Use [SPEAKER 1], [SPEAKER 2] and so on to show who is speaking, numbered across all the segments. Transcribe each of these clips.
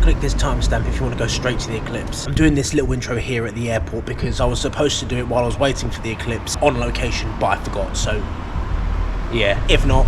[SPEAKER 1] Click this timestamp if you want to go straight to the Eclipse. I'm doing this little intro here at the airport because I was supposed to do it while I was waiting for the Eclipse on location, but I forgot, so yeah. If not,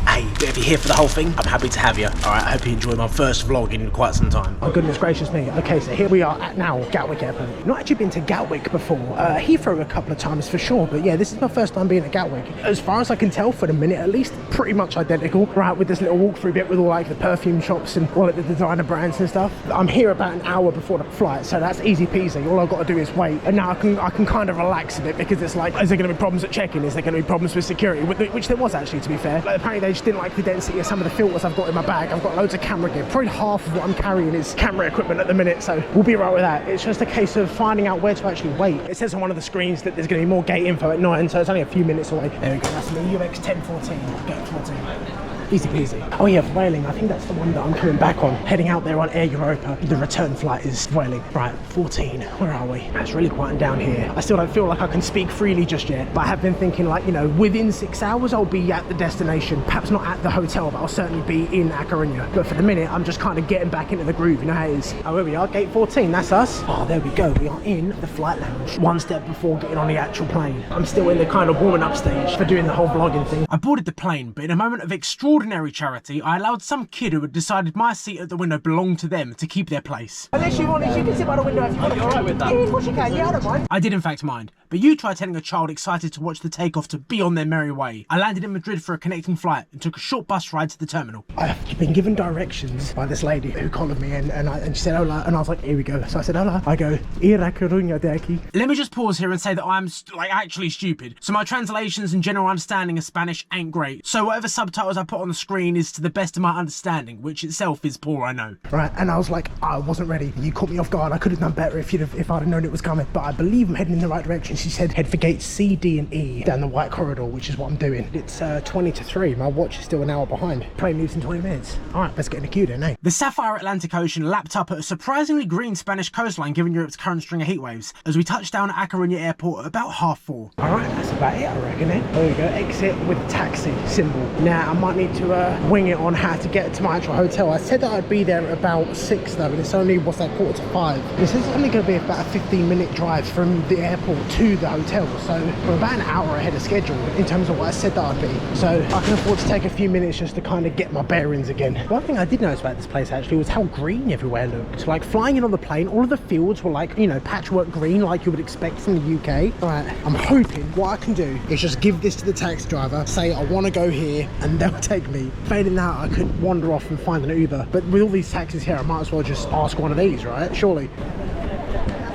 [SPEAKER 1] hey, but if you're here for the whole thing, I'm happy to have you. Alright, I hope you enjoy my first vlog in quite some time. Oh goodness gracious me. Okay, so here we are at now Gatwick Airport. Not actually been to Gatwick before. Heathrow a couple of times for sure, but yeah, this is my first time being at Gatwick. As far as I can tell for the minute at least, pretty much identical. Right, with this little walkthrough bit with all like the perfume shops and all like the designer brands and stuff. I'm here about an hour before the flight, so that's easy peasy. All I've got to do is wait, and now I can kind of relax a bit because it's like, is there going to be problems at check-in? Is there going to be problems with security? Which there was actually, to be fair. Like, apparently they just didn't like the density of some of the filters I've got in my bag. I've got loads of camera gear. Probably half of what I'm carrying is camera equipment at the minute, so we'll be right with that. It's just a case of finding out where to actually wait. It says on one of the screens that there's going to be more gate info at 9, so it's only a few minutes away. There we go, that's the UX 1014, gate 14. Easy peasy. Oh yeah, Vueling. I think that's the one that I'm coming back on. Heading out there on Air Europa. The return flight is Vueling. Right, 14. Where are we? It's really quieting down here. I still don't feel like I can speak freely just yet, but I have been thinking, like, you know, within 6 hours I'll be at the destination. Perhaps not at the hotel, but I'll certainly be in A Coruña. But for the minute, I'm just kind of getting back into the groove. You know how it is. Oh, here we are, gate 14. That's us. Oh, there we go. We are in the flight lounge. One step before getting on the actual plane. I'm still in the kind of warming up stage for doing the whole vlogging thing. I boarded the plane, but in a moment of extraordinary charity, I allowed some kid who had decided my seat at the window belonged to them to keep their place. Unless you want, you can sit by the window if you want. You're alright with that? Yeah, of course you can. Yeah, I don't mind. I did in fact mind, but you try telling a child excited to watch the takeoff to be on their merry way. I landed in Madrid for a connecting flight and took a short bus ride to the terminal. I've been given directions by this lady who called me and she said hola, and I was like, here we go. So I said hola. I go, ir a Coruña de aquí. Let me just pause here and say that I'm like actually stupid. So my translations and general understanding of Spanish ain't great. So whatever subtitles I put on the screen is to the best of my understanding, which itself is poor, I know. Right, and I was like, I wasn't ready. You caught me off guard. I could have done better if I'd have known it was coming. But I believe I'm heading in the right direction. She said head for gates C, D, and E down the white corridor, which is what I'm doing. It's 20 to 3. My watch is still an hour behind. Plane leaves in 20 minutes. All right, let's get in the queue then, eh? The sapphire Atlantic Ocean lapped up at a surprisingly green Spanish coastline, given Europe's current string of heat waves, as we touched down at A Coruña Airport at about 4:30. All right, that's about it, I reckon, eh? There we go, exit with taxi symbol. Now, I might need to wing it on how to get to my actual hotel. I said that I'd be there at about 6 though, and it's only, what's that, 4:45. This is only going to be about a 15-minute drive from the airport to the hotel, so we're about an hour ahead of schedule in terms of what I said that I'd be. So I can afford to take a few minutes just to kind of get my bearings again. One thing I did notice about this place actually was how green everywhere looked. Like flying in on the plane, all of the fields were like, you know, patchwork green like you would expect from the UK. All right, I'm hoping what I can do is just give this to the taxi driver, say I want to go here, and they'll take me. Failing that, I could wander off and find an Uber. But with all these taxis here, I might as well just ask one of these, right? Surely.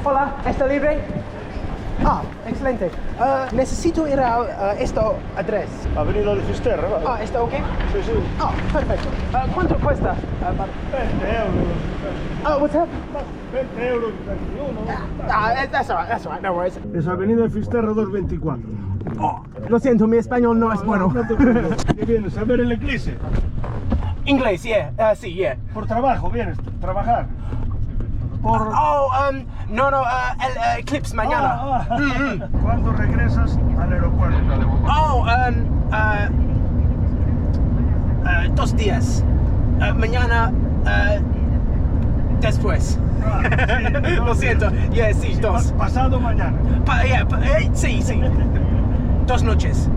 [SPEAKER 1] Hola, ¿está libre? Ah, excelente. Necesito ir a esta address.
[SPEAKER 2] Avenida de Fisterra, ¿vale?
[SPEAKER 1] Ah, ¿está ok?
[SPEAKER 2] Sí, sí.
[SPEAKER 1] Ah, perfecto. ¿Cuánto cuesta?
[SPEAKER 2] 20 euros.
[SPEAKER 1] Oh, what's that?
[SPEAKER 2] 20 euros.
[SPEAKER 1] That's alright, no worries.
[SPEAKER 2] Es Avenida de Fisterra 224.
[SPEAKER 1] Oh, lo siento, mi español no es bueno.
[SPEAKER 2] No te preocupes. ¿Qué vienes a ver el eclipse?
[SPEAKER 1] Inglés, yeah, sí, yeah.
[SPEAKER 2] Por trabajo, vienes a trabajar. Por...
[SPEAKER 1] Oh, no, el Eclipse mañana.
[SPEAKER 2] ¿Cuándo regresas al aeropuerto?
[SPEAKER 1] Oh, 2 días. Mañana, después.
[SPEAKER 2] Sí,
[SPEAKER 1] Lo siento, yeah, sí, 2.
[SPEAKER 2] Pasado mañana.
[SPEAKER 1] Sí. 2 noches.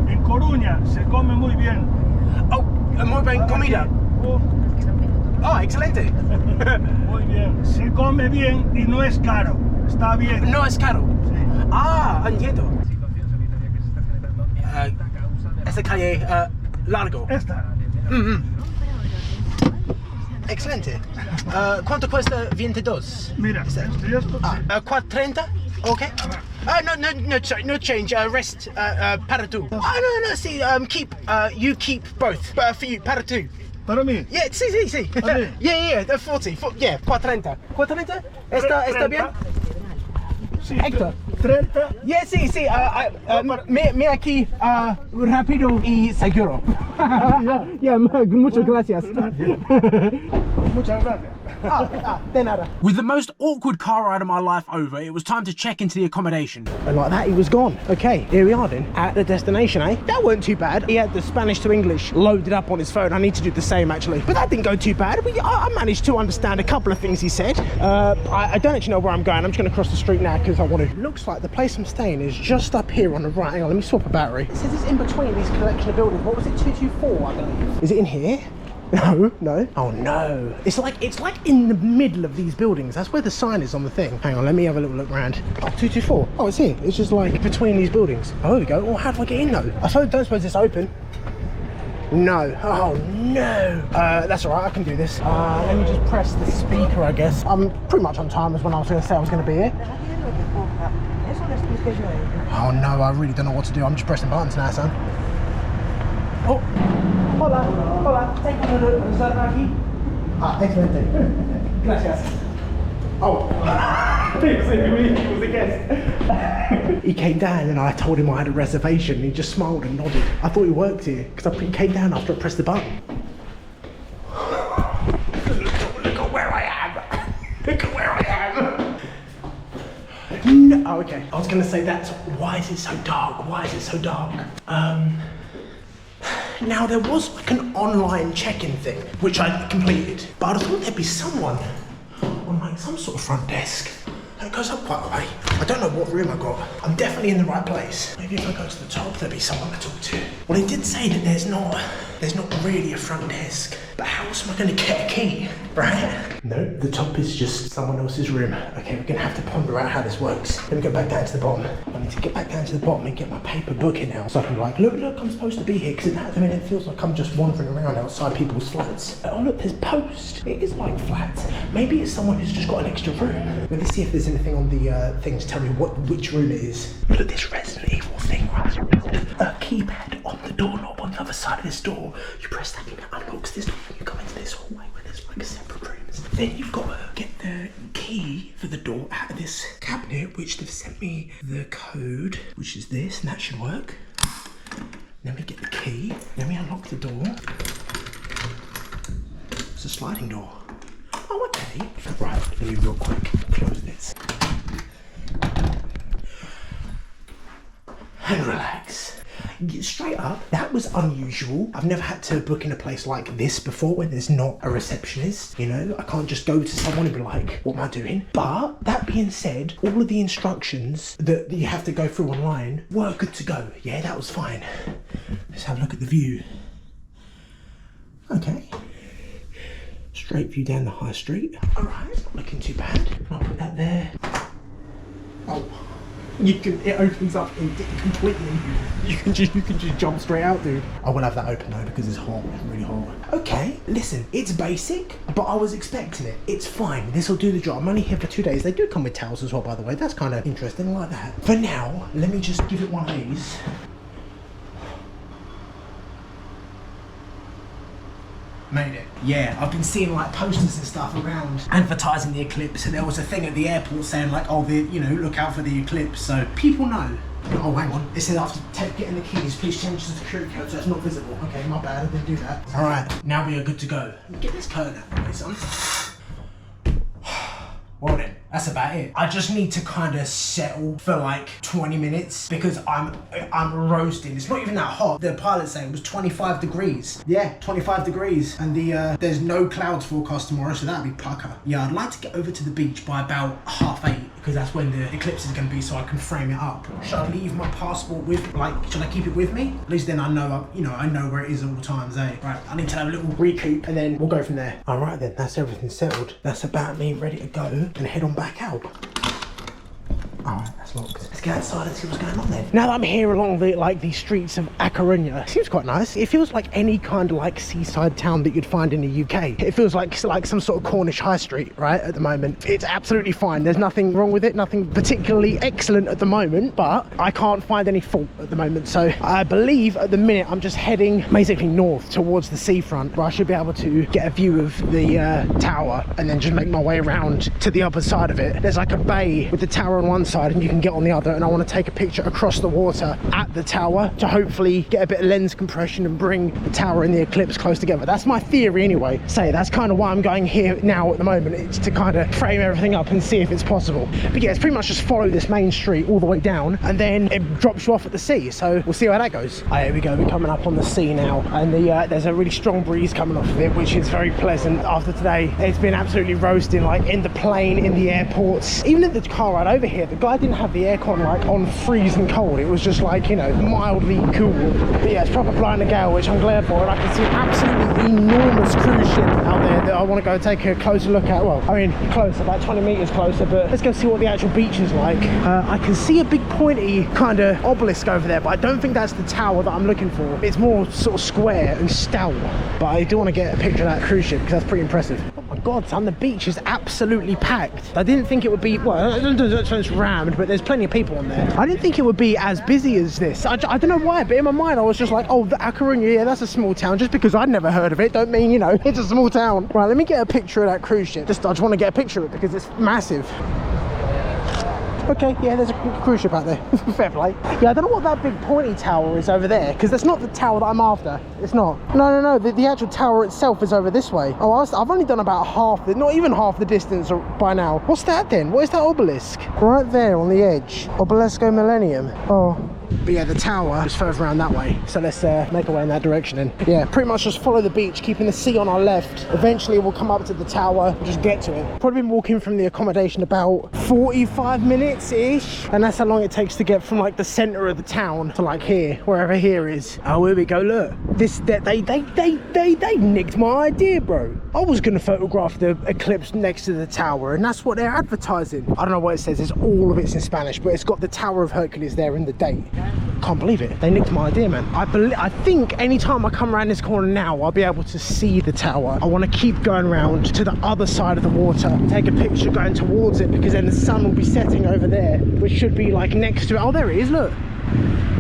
[SPEAKER 2] En Coruña se come muy bien.
[SPEAKER 1] Oh, muy bien comida. Oh, excelente.
[SPEAKER 2] Muy bien. Se come bien y no es caro. Está bien.
[SPEAKER 1] No es caro.
[SPEAKER 2] Sí.
[SPEAKER 1] Ah, entiendo. Esta calle largo.
[SPEAKER 2] Esta.
[SPEAKER 1] Excelente. ¿Cuánto cuesta 22?
[SPEAKER 2] Mira, esto y esto.
[SPEAKER 1] 4.30? Ok. No change. Rest para tú. No, sí. You keep both. For you, para tú.
[SPEAKER 2] Para mí.
[SPEAKER 1] Yeah, sí. Yeah, 40. Yeah, 4.30. 4.30? ¿Está bien?
[SPEAKER 2] Sí,
[SPEAKER 1] Héctor.
[SPEAKER 2] 30.
[SPEAKER 1] Yeah, sí. Me aquí rápido y seguro. Yeah, muchas gracias.
[SPEAKER 2] Muchas gracias.
[SPEAKER 1] De nada. With the most awkward car ride of my life over, it was time to check into the accommodation. And like that, he was gone. Okay, here we are then, at the destination, eh? That weren't too bad. He had the Spanish to English loaded up on his phone. I need to do the same, actually. But that didn't go too bad. I managed to understand a couple of things he said. I don't actually know where I'm going. I'm just going to cross the street now because I want to. Looks like the place I'm staying is just up here on the right. Hang on, let me swap a battery. It says it's in between these collection of buildings. What was it, 224, I believe? Is it in here? No, no. Oh no. It's like in the middle of these buildings. That's where the sign is on the thing. Hang on, let me have a little look around. Oh, 224. Oh, it's here. It's just like between these buildings. Oh, here we go. Oh, how do I get in though? Don't suppose it's open. No. Oh no. That's all right. I can do this. Let me just press the speaker, I guess. I'm pretty much on time as when I was going to say I was going to be here. Oh no, I really don't know what to do. I'm just pressing buttons now, son. Oh. Hola, hola, tengo una reserva aquí. Ah, excelente. Gracias. Oh, he was a guest. He came down and I told him I had a reservation. He just smiled and nodded. I thought he worked here because he came down after I pressed the button. Look at where I am. Look at where I am. No, oh, okay. I was going to say that's why is it so dark? Why is it so dark? Now there was like an online check-in thing, which I completed, but I thought there'd be someone on like some sort of front desk. It goes up quite a way. I don't know what room I got. I'm definitely in the right place. Maybe if I go to the top, there'll be someone to talk to. Well, it did say that there's not really a front desk, but how else am I going to get a key, right? No, the top is just someone else's room. Okay, we're going to have to ponder out how this works. Let me go back down to the bottom. I need to get back down to the bottom and get my paper booking now, so I can be like, look, I'm supposed to be here, because at the minute it feels like I'm just wandering around outside people's flats. Oh look, there's post. It is like flats. Maybe it's someone who's just got an extra room. Let me see if there's anything on the things to tell me which room it is. Look at this Resident Evil thing, right? A keypad on the doorknob on the other side of this door. You press that and it unlocks this door and you go into this hallway where there's like separate rooms. Then you've got to get the key for the door out of this cabinet, which they've sent me the code, which is this, and that should work. Then we get the key, then we unlock the door. It's a sliding door. Oh, okay. Right, let me real quick close this. And relax. Straight up, that was unusual. I've never had to book in a place like this before where there's not a receptionist, you know? I can't just go to someone and be like, what am I doing? But that being said, all of the instructions that you have to go through online were good to go. Yeah, that was fine. Let's have a look at the view. Okay. Straight view down the high street. All right, not looking too bad. I'll put that there. Oh. It opens up completely. You can just jump straight out, dude. I will have that open though because it's hot, it's really hot. Okay, listen, it's basic, but I was expecting it. It's fine, this will do the job. I'm only here for 2 days. They do come with towels as well, by the way. That's kind of interesting, I like that. For now, let me just give it one of these. Made it. Yeah, I've been seeing like posters and stuff around advertising the Eclipse, and there was a thing at the airport saying like, oh, look out for the Eclipse, so people know. Oh, hang on. It said after getting the keys, please change the security code so it's not visible. Okay, my bad, I didn't do that. All right, now we are good to go. Get this curtain out of the way, son. Well then, that's about it. I just need to kind of settle for like 20 minutes because I'm roasting. It's not even that hot. The pilot saying it was 25 degrees. Yeah, 25 degrees. And there's no clouds forecast tomorrow, so that'd be pucker. Yeah, I'd like to get over to the beach by about 8:30 because that's when the eclipse is going to be, so I can frame it up. Should I leave my passport with, should I keep it with me? At least then I know, I know where it is at all times, eh? Right, I need to have a little recoup and then we'll go from there. All right then, that's everything settled. That's about me ready to go and head on back out. Alright, that's locked. Let's get outside and see what's going on then. Now that I'm here along the streets of A Coruña, it seems quite nice. It feels like any kind of like seaside town that you'd find in the UK. It feels like some sort of Cornish high street, right, at the moment. It's absolutely fine. There's nothing wrong with it, nothing particularly excellent at the moment, but I can't find any fault at the moment. So I believe at the minute I'm just heading basically north towards the seafront, where I should be able to get a view of the tower and then just make my way around to the other side of it. There's like a bay with the tower on one side side and you can get on the other, and I want to take a picture across the water at the tower to hopefully get a bit of lens compression and bring the tower and the Eclipse close together. That's my theory anyway. So that's kind of why I'm going here now at the moment. It's to kind of frame everything up and see if it's possible. But yeah, it's pretty much just follow this main street all the way down and then it drops you off at the sea. So we'll see how that goes. Oh, here we go, we're coming up on the sea now, and there's a really strong breeze coming off of it, which is very pleasant. After today, it's been absolutely roasting, like in the plane, in the airports, even in the car ride over here. The guy didn't have the aircon like on freezing cold. It was just like, you know, mildly cool. But yeah, it's proper blowing a gale, which I'm glad for, and I can see an absolutely enormous cruise ship out there that I want to go take a closer look at. Well, I mean closer, about 20 meters closer, but let's go see what the actual beach is like. I can see a big pointy kind of obelisk over there, but I don't think that's the tower that I'm looking for. It's more sort of square and stout, but I do want to get a picture of that cruise ship because that's pretty impressive. Oh my god, son, the beach is absolutely packed. I didn't think it would be, well, it's rammed, but there's plenty of people on there. I didn't think it would be as busy as this. I don't know why, but in my mind I was just like, oh, the A Coruña, yeah, that's a small town. Just because I'd never heard of it don't mean, you know, it's a small town. Right, let me get a picture of that cruise ship. I just want to get a picture of it because it's massive. Okay, yeah, there's a cruise ship out there. Fair play. Yeah, I don't know what that big pointy tower is over there, because that's not the tower that I'm after. It's not. No. The actual tower itself is over this way. Oh, I've only done about not even half the distance by now. What's that then? What is that obelisk? Right there on the edge. Obelisco Millennium. Oh. But yeah, the tower is further around that way, so let's make our way in that direction. And yeah, pretty much just follow the beach, keeping the sea on our left. Eventually we'll come up to the tower and just get to it. Probably been walking from the accommodation about 45 minutes ish, and that's how long it takes to get from like the center of the town to like here, wherever here is. Oh, here we go, look, this they nicked my idea, bro. I was gonna photograph the Eclipse next to the tower, and that's what they're advertising. I don't know what it says, it's all of it's in Spanish, but it's got the Tower of Hercules there in the date. Can't believe it, they nicked my idea, man. I think anytime I come around this corner now, I'll be able to see the tower. I want to keep going around to the other side of the water, take a picture going towards it, because then the sun will be setting over there, which should be like next to it. Oh, there it is, look.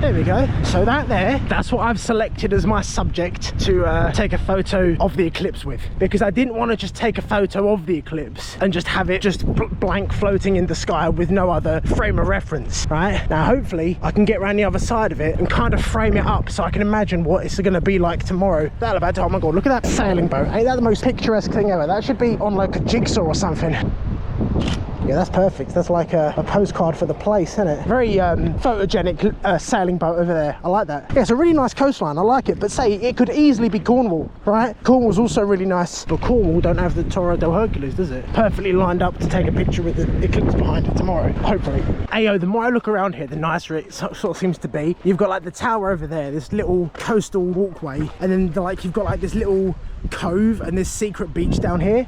[SPEAKER 1] There we go. So that's what I've selected as my subject to take a photo of the Eclipse with, because I didn't want to just take a photo of the Eclipse and just have it just blank floating in the sky with no other frame of reference. Right now, hopefully I can get around the other side of it and kind of frame it up so I can imagine what it's going to be like tomorrow. Oh my god, look at that sailing boat. Ain't that the most picturesque thing ever? That should be on like a jigsaw or something. Yeah, that's perfect. That's like a postcard for the place, isn't it? Very photogenic sailing boat over there. I like that. Yeah, it's a really nice coastline. I like it. But say, it could easily be Cornwall, right? Cornwall's also really nice. But Cornwall don't have the Tower del Hercules, does it? Perfectly lined up to take a picture with the Eclipse behind it tomorrow, hopefully. Ayo, the more I look around here, the nicer it sort of seems to be. You've got like the tower over there, this little coastal walkway. And then like you've got like this little cove and this secret beach down here.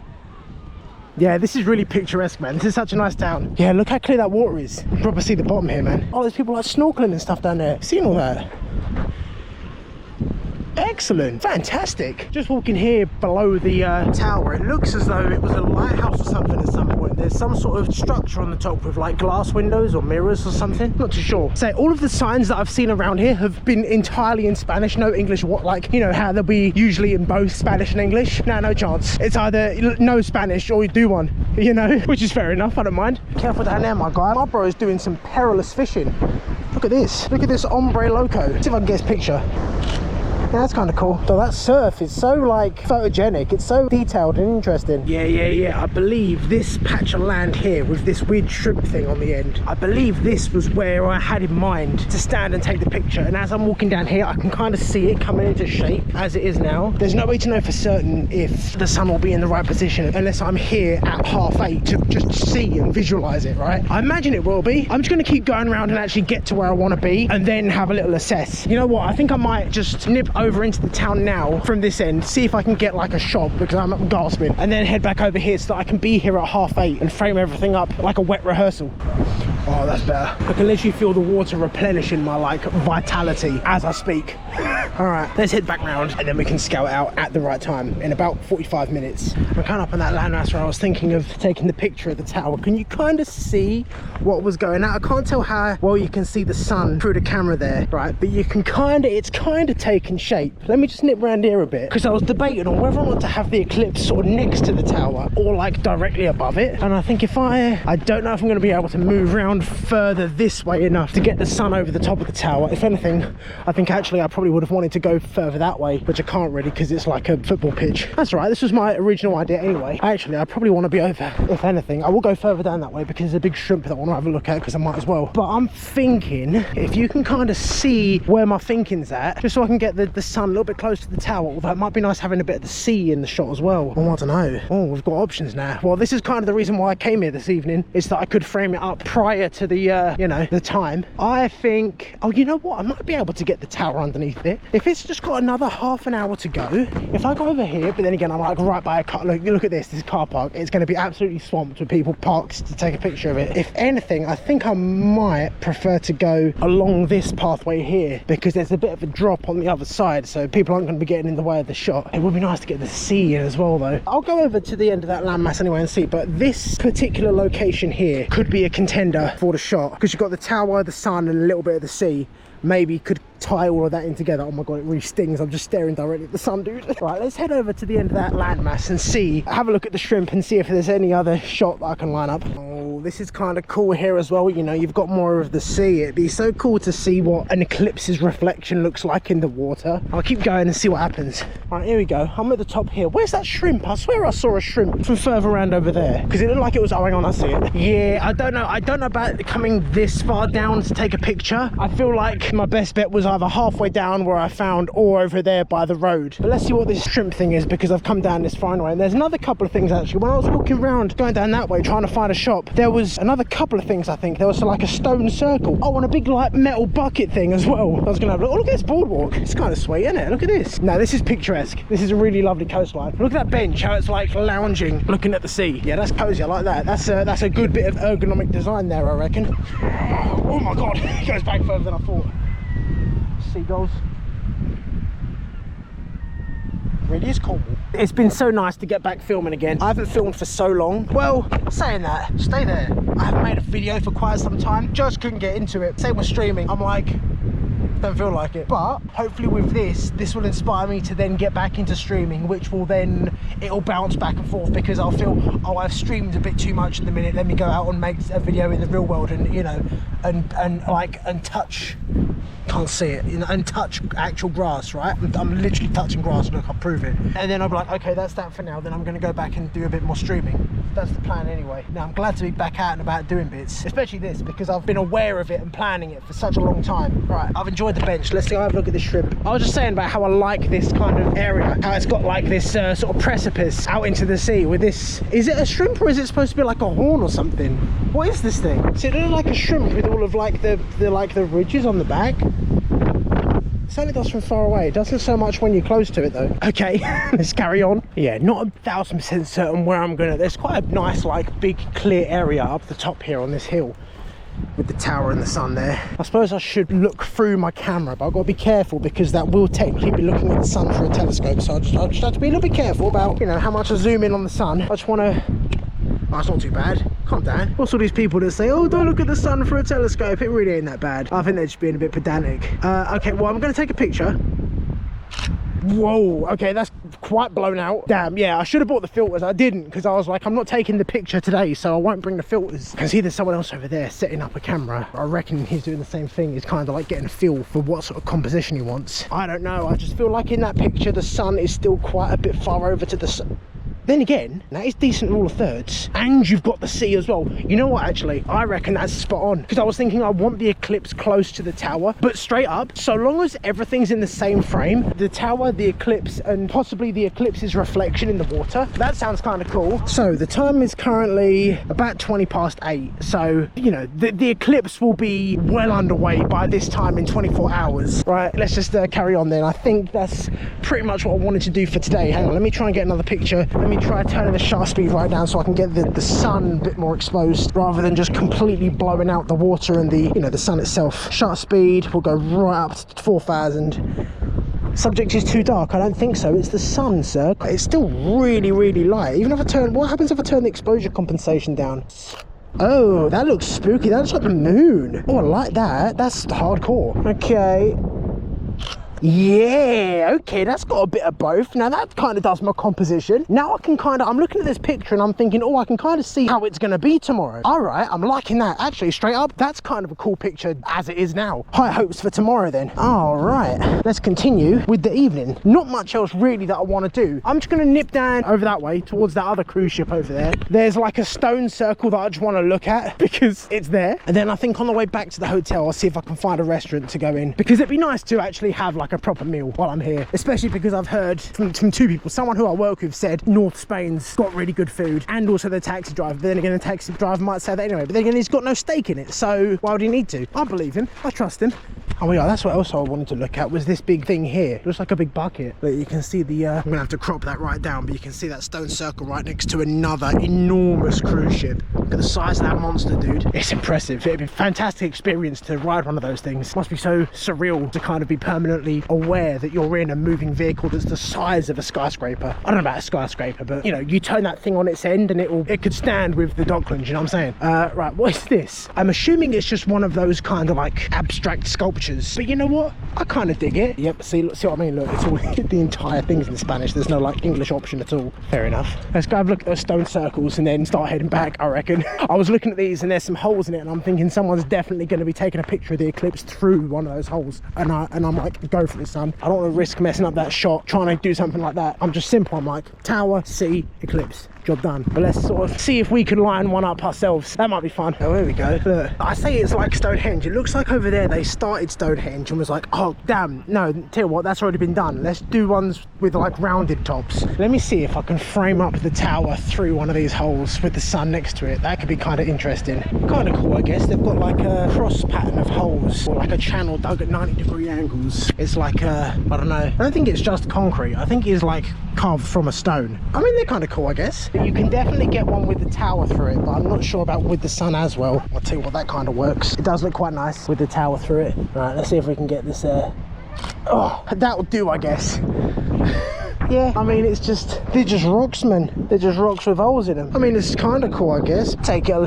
[SPEAKER 1] Yeah, this is really picturesque, man. This is such a nice town. Yeah, look how clear that water is. You can probably see the bottom here, man. Oh, there's people like snorkeling and stuff down there. Seeing all that? Excellent, fantastic. Just walking here below the tower, it looks as though it was a lighthouse or something at some point. There's some sort of structure on the top with like glass windows or mirrors or something, not too sure. So all of the signs that I've seen around here have been entirely in Spanish, no English. What, like, you know how they'll be usually in both Spanish and English? No chance. It's either no Spanish or you do one, you know, which is fair enough, I don't mind. Careful down there, my guy. My bro is doing some perilous fishing. Look at this hombre loco. Let's see if I can get his picture. Yeah, that's kind of cool. So that surf is so like photogenic, it's so detailed and interesting. Yeah, I believe this patch of land here with this weird shrimp thing on the end, I believe this was where I had in mind to stand and take the picture. And as I'm walking down here, I can kind of see it coming into shape as it is now. There's no way to know for certain if the sun will be in the right position unless I'm here at 8:30 to just see and visualize it, right? I imagine it will be. I'm just going to keep going around and actually get to where I want to be and then have a little assess. You know what, I think I might just nip over into the town now from this end, see if I can get like a shot because I'm gasping, and then head back over here so that I can be here at 8:30 and frame everything up like a wet rehearsal. Oh, that's better. I can literally feel the water replenishing my like vitality as I speak. All right, let's head back round and then we can scout out at the right time in about 45 minutes. I'm kind of up on that landmass where I was thinking of taking the picture of the tower. Can you kind of see what was going on? I can't tell how well you can see the sun through the camera there, right? But you can it's kind of taking shape. Let me just nip around here a bit because I was debating on whether I want to have the Eclipse sort of next to the tower or like directly above it. And I think if I don't know if I'm going to be able to move around round further this way enough to get the sun over the top of the tower. If anything, I think actually I probably would have wanted to go further that way, which I can't really because it's like a football pitch. That's all right, this was my original idea anyway. Actually, I probably want to be over. If anything, I will go further down that way because there's a big shrimp that I want to have a look at because I might as well. But I'm thinking if you can kind of see where my thinking's at, just so I can get the sun a little bit close to the tower, although it might be nice having a bit of the sea in the shot as well. Oh, I don't know. Oh, we've got options now. Well, this is kind of the reason why I came here this evening, is that I could frame it up prior to the, you know, the time. I think, oh, you know what? I might be able to get the tower underneath it. If it's just got another half an hour to go, if I go over here, but then again, I'm like right by a car, look at this car park. It's going to be absolutely swamped with people parked to take a picture of it. If anything, I think I might prefer to go along this pathway here because there's a bit of a drop on the other side, so people aren't going to be getting in the way of the shot. It would be nice to get the sea in as well though. I'll go over to the end of that landmass anyway and see, but this particular location here could be a contender for the shot because you've got the tower, the sun and a little bit of the sea. Maybe could tie all of that in together. Oh my god, it really stings. I'm just staring directly at the sun, dude. Right, let's head over to the end of that landmass and see, have a look at the shrimp and see if there's any other shot that I can line up. Oh, this is kind of cool here as well. You know, you've got more of the sea. It'd be so cool to see what an eclipse's reflection looks like in the water. I'll keep going and see what happens. Right, here we go. I'm at the top here. Where's that shrimp? I swear I saw a shrimp from further around over there because it looked like it was, oh, hang on, I see it. Yeah, I don't know about coming this far down to take a picture. I feel like my best bet was either halfway down where I found or over there by the road. But let's see what this shrimp thing is because I've come down this far anyway. And there's another couple of things actually. When I was walking around going down that way trying to find a shop, there was another couple of things. I think there was like a stone circle. Oh, and a big like metal bucket thing as well. I was gonna have a look. Oh, look at this boardwalk. It's kind of sweet, isn't it? Look at this. Now this is picturesque. This is a really lovely coastline. Look at that bench, how it's like lounging looking at the sea. Yeah, that's cozy. I like that. That's a good bit of ergonomic design there, I reckon. Oh my god, it goes back further than I thought. Seagulls. Really is Cornwall. It's been so nice to get back filming again. I haven't filmed for so long. Well, saying that, stay there. I haven't made a video for quite some time. Just couldn't get into it. Same with streaming. I'm like, don't feel like it. But hopefully with this will inspire me to then get back into streaming, which will then, it'll bounce back and forth because I'll feel, oh, I've streamed a bit too much at the minute. Let me go out and make a video in the real world and, you know, and touch, can't see it, you know, and touch actual grass, right? I'm literally touching grass. Look, I'll prove it. And then I'll be like, okay, that's that for now. Then I'm going to go back and do a bit more streaming. That's the plan anyway. Now I'm glad to be back out and about doing bits, especially this because I've been aware of it and planning it for such a long time. Right, I've enjoyed the bench. Let's go have a look at this shrimp. I was just saying about how I like this kind of area, how it's got like this sort of precipice out into the sea with this. Is it a shrimp or is it supposed to be like a horn or something? What is this thing? So it looks like a shrimp with all of like the ridges on the back. It certainly does from far away. It doesn't so much when you're close to it though. Okay, let's carry on. Yeah, not 1000% certain where I'm gonna. There's quite a nice like big clear area up the top here on this hill with the tower and the sun there. I suppose I should look through my camera, but I've got to be careful because that will technically be looking at the sun through a telescope. So I just have to be a little bit careful about, you know, how much I zoom in on the sun. I just want to. Oh, it's not too bad. Calm down. What's all these people that say, oh, don't look at the sun through a telescope? It really ain't that bad. I think they're just being a bit pedantic. Okay, well, I'm going to take a picture. Whoa, okay, that's quite blown out. Damn, yeah, I should have bought the filters. I didn't because I was like, I'm not taking the picture today, so I won't bring the filters. I can see there's someone else over there setting up a camera. I reckon he's doing the same thing. He's kind of like getting a feel for what sort of composition he wants. I don't know. I just feel like in that picture, the sun is still quite a bit far over to the sun. Then again, that is decent rule of thirds, and you've got the sea as well. You know what, actually, I reckon that's spot on, because I was thinking I want the eclipse close to the tower, but straight up, so long as everything's in the same frame, the tower, the eclipse, and possibly the eclipse's reflection in the water, that sounds kind of cool. So the time is currently about 8:20, so, you know, the eclipse will be well underway by this time in 24 hours. Right, let's just carry on then. I think that's pretty much what I wanted to do for today. Hang on, let me try and get another picture. Let me try turning the shutter speed right down so I can get the sun a bit more exposed rather than just completely blowing out the water and the, you know, the sun itself. Shutter speed will go right up to 4,000. Subject is too dark. I don't think so. It's the sun, sir. It's still really, really light. Even if I turn, what happens if I turn the exposure compensation down? Oh, that looks spooky. That looks like the moon. Oh, I like that. That's hardcore. Okay. Yeah, okay, that's got a bit of both. Now that kind of does my composition. Now I can kind of, I'm looking at this picture and I'm thinking, oh, I can kind of see how it's going to be tomorrow. All right, I'm liking that. Actually, straight up, that's kind of a cool picture as it is now. High hopes for tomorrow then. All right, let's continue with the evening. Not much else really that I want to do. I'm just going to nip down over that way towards that other cruise ship over there. There's like a stone circle that I just want to look at because it's there. And then I think on the way back to the hotel, I'll see if I can find a restaurant to go in, because it'd be nice to actually have like a proper meal while I'm here, especially because I've heard from two people. Someone who I work with said North Spain's got really good food, and also the taxi driver. But then again, the taxi driver might say that anyway, but then again, he's got no stake in it, so why would he need to? I believe him, I trust him. Oh my god, that's what else I wanted to look at, was this big thing here. It looks like a big bucket. But you can see the, I'm gonna have to crop that right down, but you can see that stone circle right next to another enormous cruise ship. Look at the size of that monster, dude. It's impressive. It'd be a fantastic experience to ride one of those things. Must be so surreal to kind of be permanently aware that you're in a moving vehicle that's the size of a skyscraper. I don't know about a skyscraper, but you know, you turn that thing on its end and it could stand with the Docklands, you know what I'm saying? Right, what is this? I'm assuming it's just one of those kind of like abstract sculptures. But you know what? I kind of dig it. Yep, see what I mean? Look, it's all, the entire thing's in Spanish. There's no like English option at all. Fair enough. Let's go have a look at those stone circles and then start heading back, I reckon. I was looking at these and there's some holes in it, and I'm thinking someone's definitely going to be taking a picture of the eclipse through one of those holes. And I'm like, go for it, son. I don't want to risk messing up that shot trying to do something like that. I'm just simple. I'm like, tower, sea, eclipse. Job done. But let's sort of see if we can line one up ourselves. That might be fun. Oh, here we go. Look, I say it's like Stonehenge. It looks like over there they started Stonehenge and was like, oh damn, no, tell you what, that's already been done. Let's do ones with like rounded tops. Let me see if I can frame up the tower through one of these holes with the sun next to it. That could be kind of interesting. Kind of cool, I guess. They've got like a cross pattern of holes, or like a channel dug at 90-degree angles. It's like I don't know, I don't think it's just concrete. I think it's like carved from a stone. I mean, they're kind of cool, I guess. You can definitely get one with the tower through it, but I'm not sure about with the sun as well. I'll tell you what, that kind of works. It does look quite nice with the tower through it. Right, let's see if we can get this oh, that'll do, I guess. Yeah, I mean, they're just rocks, man. They're just rocks with holes in them. I mean, it's kind of cool, I guess. Take it or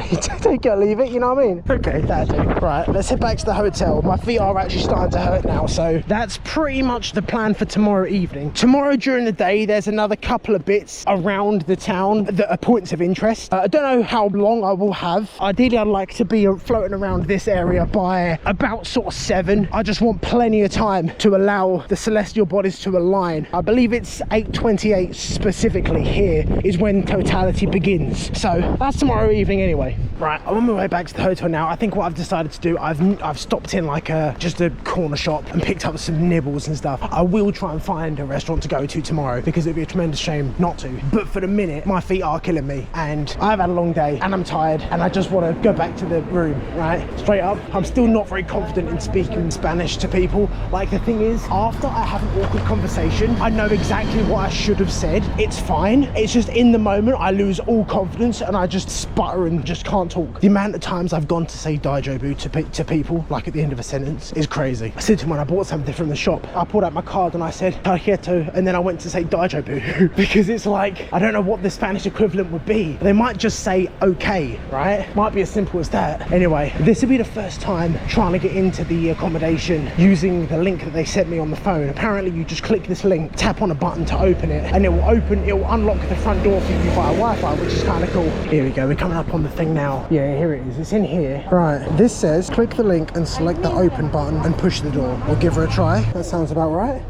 [SPEAKER 1] leave it, you know what I mean? Okay, that'll do. Right, let's head back to the hotel. My feet are actually starting to hurt now, so that's pretty much the plan for tomorrow evening. Tomorrow during the day, there's another couple of bits around the town that are points of interest. I don't know how long I will have. Ideally, I'd like to be floating around this area by about sort of 7. I just want plenty of time to allow the celestial bodies to align. I believe it's 8:28 specifically here is when Totality begins, so that's tomorrow evening anyway. Right, I'm on my way back to the hotel now. I think what I've decided to do, I've stopped in like just a corner shop and picked up some nibbles and stuff. I will try and find a restaurant to go to tomorrow because it'd be a tremendous shame not to, but for the minute my feet are killing me and I've had a long day and I'm tired and I just want to go back to the room. Right, straight up, I'm still not very confident in speaking Spanish to people. Like, the thing is, after I have an awkward conversation, I know exactly what I should have said. It's fine. It's just in the moment I lose all confidence and I just sputter and just can't talk. The amount of times I've gone to say Daijobu to people, like at the end of a sentence, is crazy. I said to him when I bought something from the shop, I pulled out my card and I said Tarjeto, and then I went to say Daijobu because it's like, I don't know what the Spanish equivalent would be. They might just say okay, right? Might be as simple as that. Anyway, this will be the first time trying to get into the accommodation using the link that they sent me on the phone. Apparently you just click this link, tap on a button to open it, and it will unlock the front door for you via Wi-Fi, which is kind of cool. Here we go, we're coming up on the thing now. Yeah, here it is, it's in here. Right, this says click the link and select the open button and push the door. We'll give her a try. That sounds about right.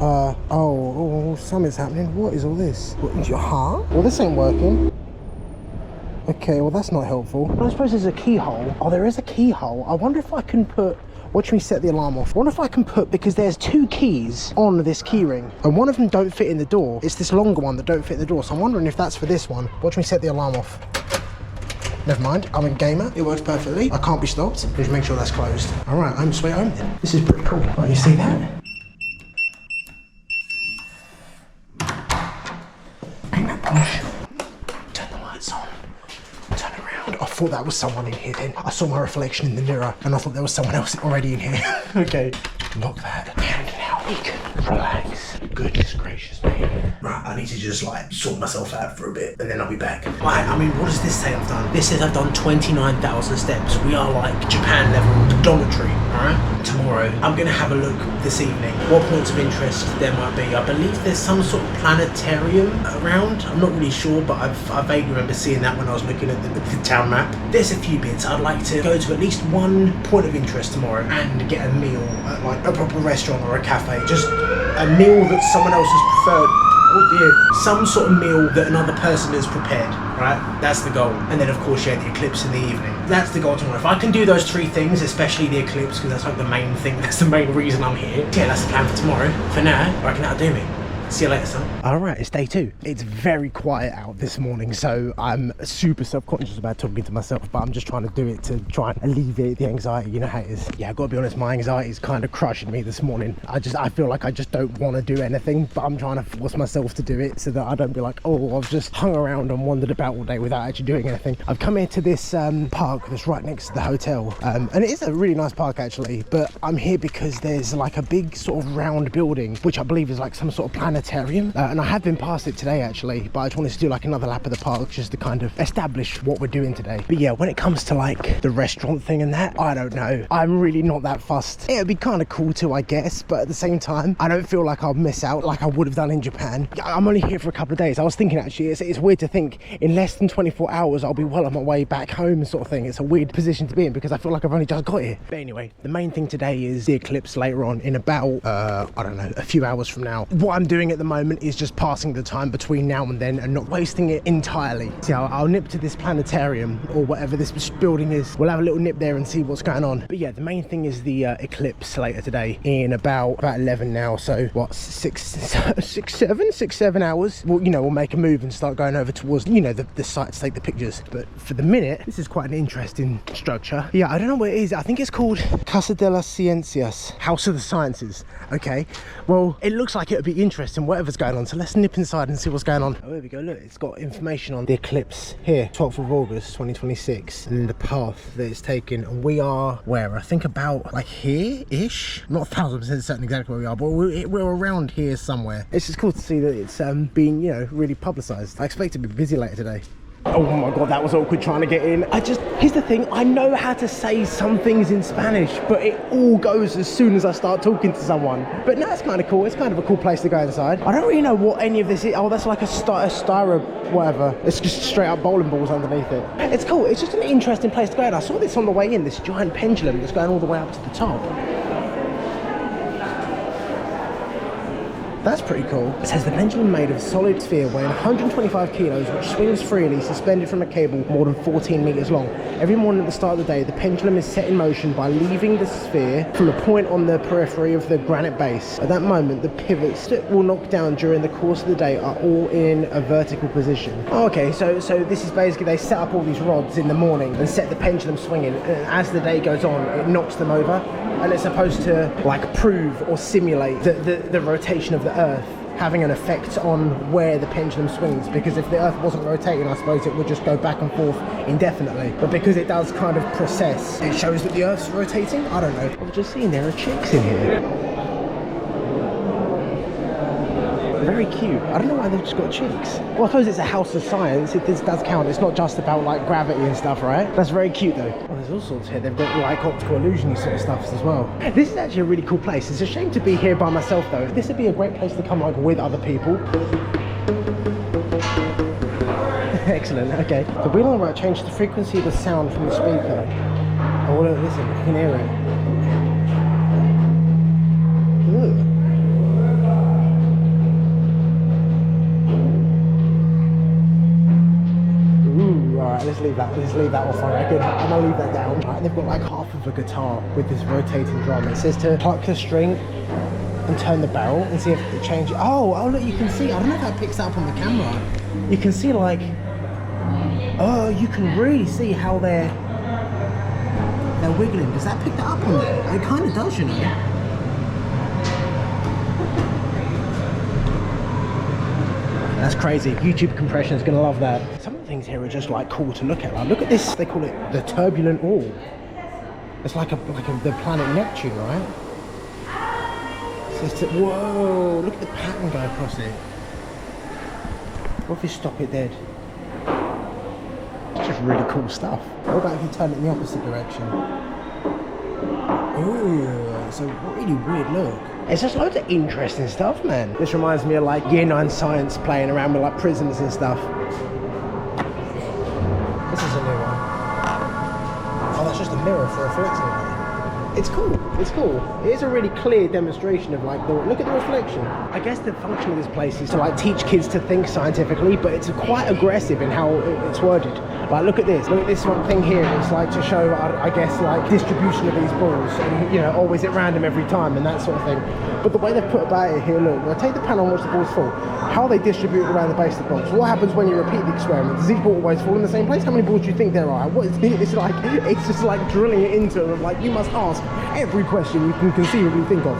[SPEAKER 1] Oh, something's happening. What is all this? Huh? Well, this ain't working. Okay, well that's not helpful. I suppose there's a keyhole. Oh, there is a keyhole. I wonder if I can put, watch me set the alarm off. I wonder if I can put, because there's 2 keys on this key ring and one of them don't fit in the door. It's this longer one that don't fit in the door, so I'm wondering if that's for this one. Watch me set the alarm off. Never mind, I'm a gamer, it works perfectly. I can't be stopped. Just make sure that's closed. All right, I'm straight home then. This is pretty cool. Oh, you see that? Ain't that posh? Turn the lights on. Turn around. I thought that was someone in here then. I saw my reflection in the mirror and I thought there was someone else already in here. Okay, lock that. And now we can relax. Goodness gracious me. Right, I need to just like sort myself out for a bit and then I'll be back. Right, I mean, what does this say I've done? This says I've done 29,000 steps. We are like Japan level pedometry, alright? Tomorrow, I'm gonna have a look this evening. What points of interest there might be. I believe there's some sort of planetarium around. I'm not really sure, but I vaguely remember seeing that when I was looking at the town map. There's a few bits. I'd like to go to at least one point of interest tomorrow and get a meal at like a proper restaurant or a cafe. Just a meal that someone else has preferred. Oh dear. Some sort of meal that another person has prepared, right? That's the goal. And then of course, yeah, the eclipse in the evening. That's the goal tomorrow. If I can do those three things, especially the eclipse, because that's like the main thing, that's the main reason I'm here. Yeah, that's the plan for tomorrow. For now, I reckon that'll do me. See you later, son. All right, it's day 2. It's very quiet out this morning, so I'm super self-conscious about talking to myself, but I'm just trying to do it to try and alleviate the anxiety. You know how it is. Yeah, I've got to be honest, my anxiety is kind of crushing me this morning. I feel like I just don't want to do anything, but I'm trying to force myself to do it so that I don't be like, oh, I've just hung around and wandered about all day without actually doing anything. I've come here to this park that's right next to the hotel, and it is a really nice park actually, but I'm here because there's like a big sort of round building, which I believe is like some sort of planetarium, and I have been past it today actually, but I just wanted to do like another lap of the park just to kind of establish what we're doing today. But yeah, when it comes to like the restaurant thing and that, I don't know, I'm really not that fussed. It would be kind of cool too, I guess, but at the same time I don't feel like I'll miss out like I would have done in Japan. I'm only here for a couple of days. I was thinking actually it's weird to think in less than 24 hours I'll be well on my way back home sort of thing. It's a weird position to be in because I feel like I've only just got here. But anyway, the main thing today is the eclipse later on in about I don't know, a few hours from now. What I'm doing at the moment is just passing the time between now and then and not wasting it entirely. See, I'll nip to this planetarium or whatever this building is. We'll have a little nip there and see what's going on. But yeah, the main thing is the eclipse later today in about 11 now. So what, 6-7 hours? Well, you know, we'll make a move and start going over towards, you know, the site to take the pictures. But for the minute, this is quite an interesting structure. Yeah, I don't know what it is. I think it's called Casa das Ciencias, House of the Sciences. Okay, well, it looks like it would be interesting, whatever's going on. So let's nip inside and see what's going on. Oh, here we go. Look, it's got information on the eclipse here, 12th of August 2026, and the path that it's taken. And we are where? I think about like here-ish. Not 1000% certain exactly where we are, but we're around here somewhere. It's just cool to see that it's being, you know, really publicised. I expect to be busy later today. Oh my god, that was awkward trying to get in. Here's the thing, I know how to say some things in Spanish, but it all goes as soon as I start talking to someone. But no, it's kind of cool. It's kind of a cool place to go inside. I don't really know what any of this is. Oh, that's like a styro whatever. It's just straight up bowling balls underneath it. It's cool. It's just an interesting place to go. And I saw this on the way in, this giant pendulum that's going all the way up to the top. That's pretty cool. It says the pendulum made of solid sphere weighing 125 kilos, which swings freely, suspended from a cable more than 14 meters long. Every morning at the start of the day, the pendulum is set in motion by leaving the sphere from a point on the periphery of the granite base. At that moment, the pivots that will knock down during the course of the day are all in a vertical position. Oh, okay, so this is basically, they set up all these rods in the morning and set the pendulum swinging, and as the day goes on, it knocks them over. And it's supposed to like prove or simulate the rotation of the Earth having an effect on where the pendulum swings, because if the Earth wasn't rotating, I suppose it would just go back and forth indefinitely. But because it does kind of process, it shows that the Earth's rotating. I don't know. I've just seen there are chicks in here. Very cute. I don't know why they've just got chicks. Well, I suppose it's a house of science. This does count. It's not just about like gravity and stuff, right? That's very cute though. Oh, there's all sorts here. They've got like optical illusion sort of stuff as well. This is actually a really cool place. It's a shame to be here by myself though. This would be a great place to come like with other people. Excellent. Okay. The wheel on the right changes the frequency of the sound from the speaker. Oh, look, listen. You can hear it. Ooh. Let's leave that off, I reckon. I'm gonna leave that down. Right, they've got like half of a guitar with this rotating drum. It says to pluck the string and turn the barrel and see if it changes. Oh, look, you can see. I don't know if that picks up on the camera. You can see like, oh, you can really see how they're wiggling. Does that pick that up on there? It kind of does, you know. That's crazy. YouTube compression is gonna love that. Some of the things here are just like cool to look at. Like, look at this. They call it the turbulent orb. It's like the planet Neptune, right? Whoa, look at the pattern go across it. What if you stop it dead? It's just really cool stuff. What about if you turn it in the opposite direction? Ooh, it's a really weird look. It's just loads of interesting stuff, man. This reminds me of like year 9 science playing around with like prisms and stuff. This is a new one. Oh, that's just a mirror for reflecting light. It's cool, it's cool. It is a really clear demonstration of like, look at the reflection. I guess the function of this place is to like teach kids to think scientifically, but it's quite aggressive in how it's worded. Like, look at this one thing here. It's like to show, I guess, like distribution of these balls, and you know, always at random every time and that sort of thing. But the way they've put about it here, look, take the panel on which the balls fall. How they distribute around the base of the box. What happens when you repeat the experiment? Does each ball always fall in the same place? How many balls do you think there are? What is it? It's like, it's just like drilling it into them. Like, you must ask every question you can conceivably think of.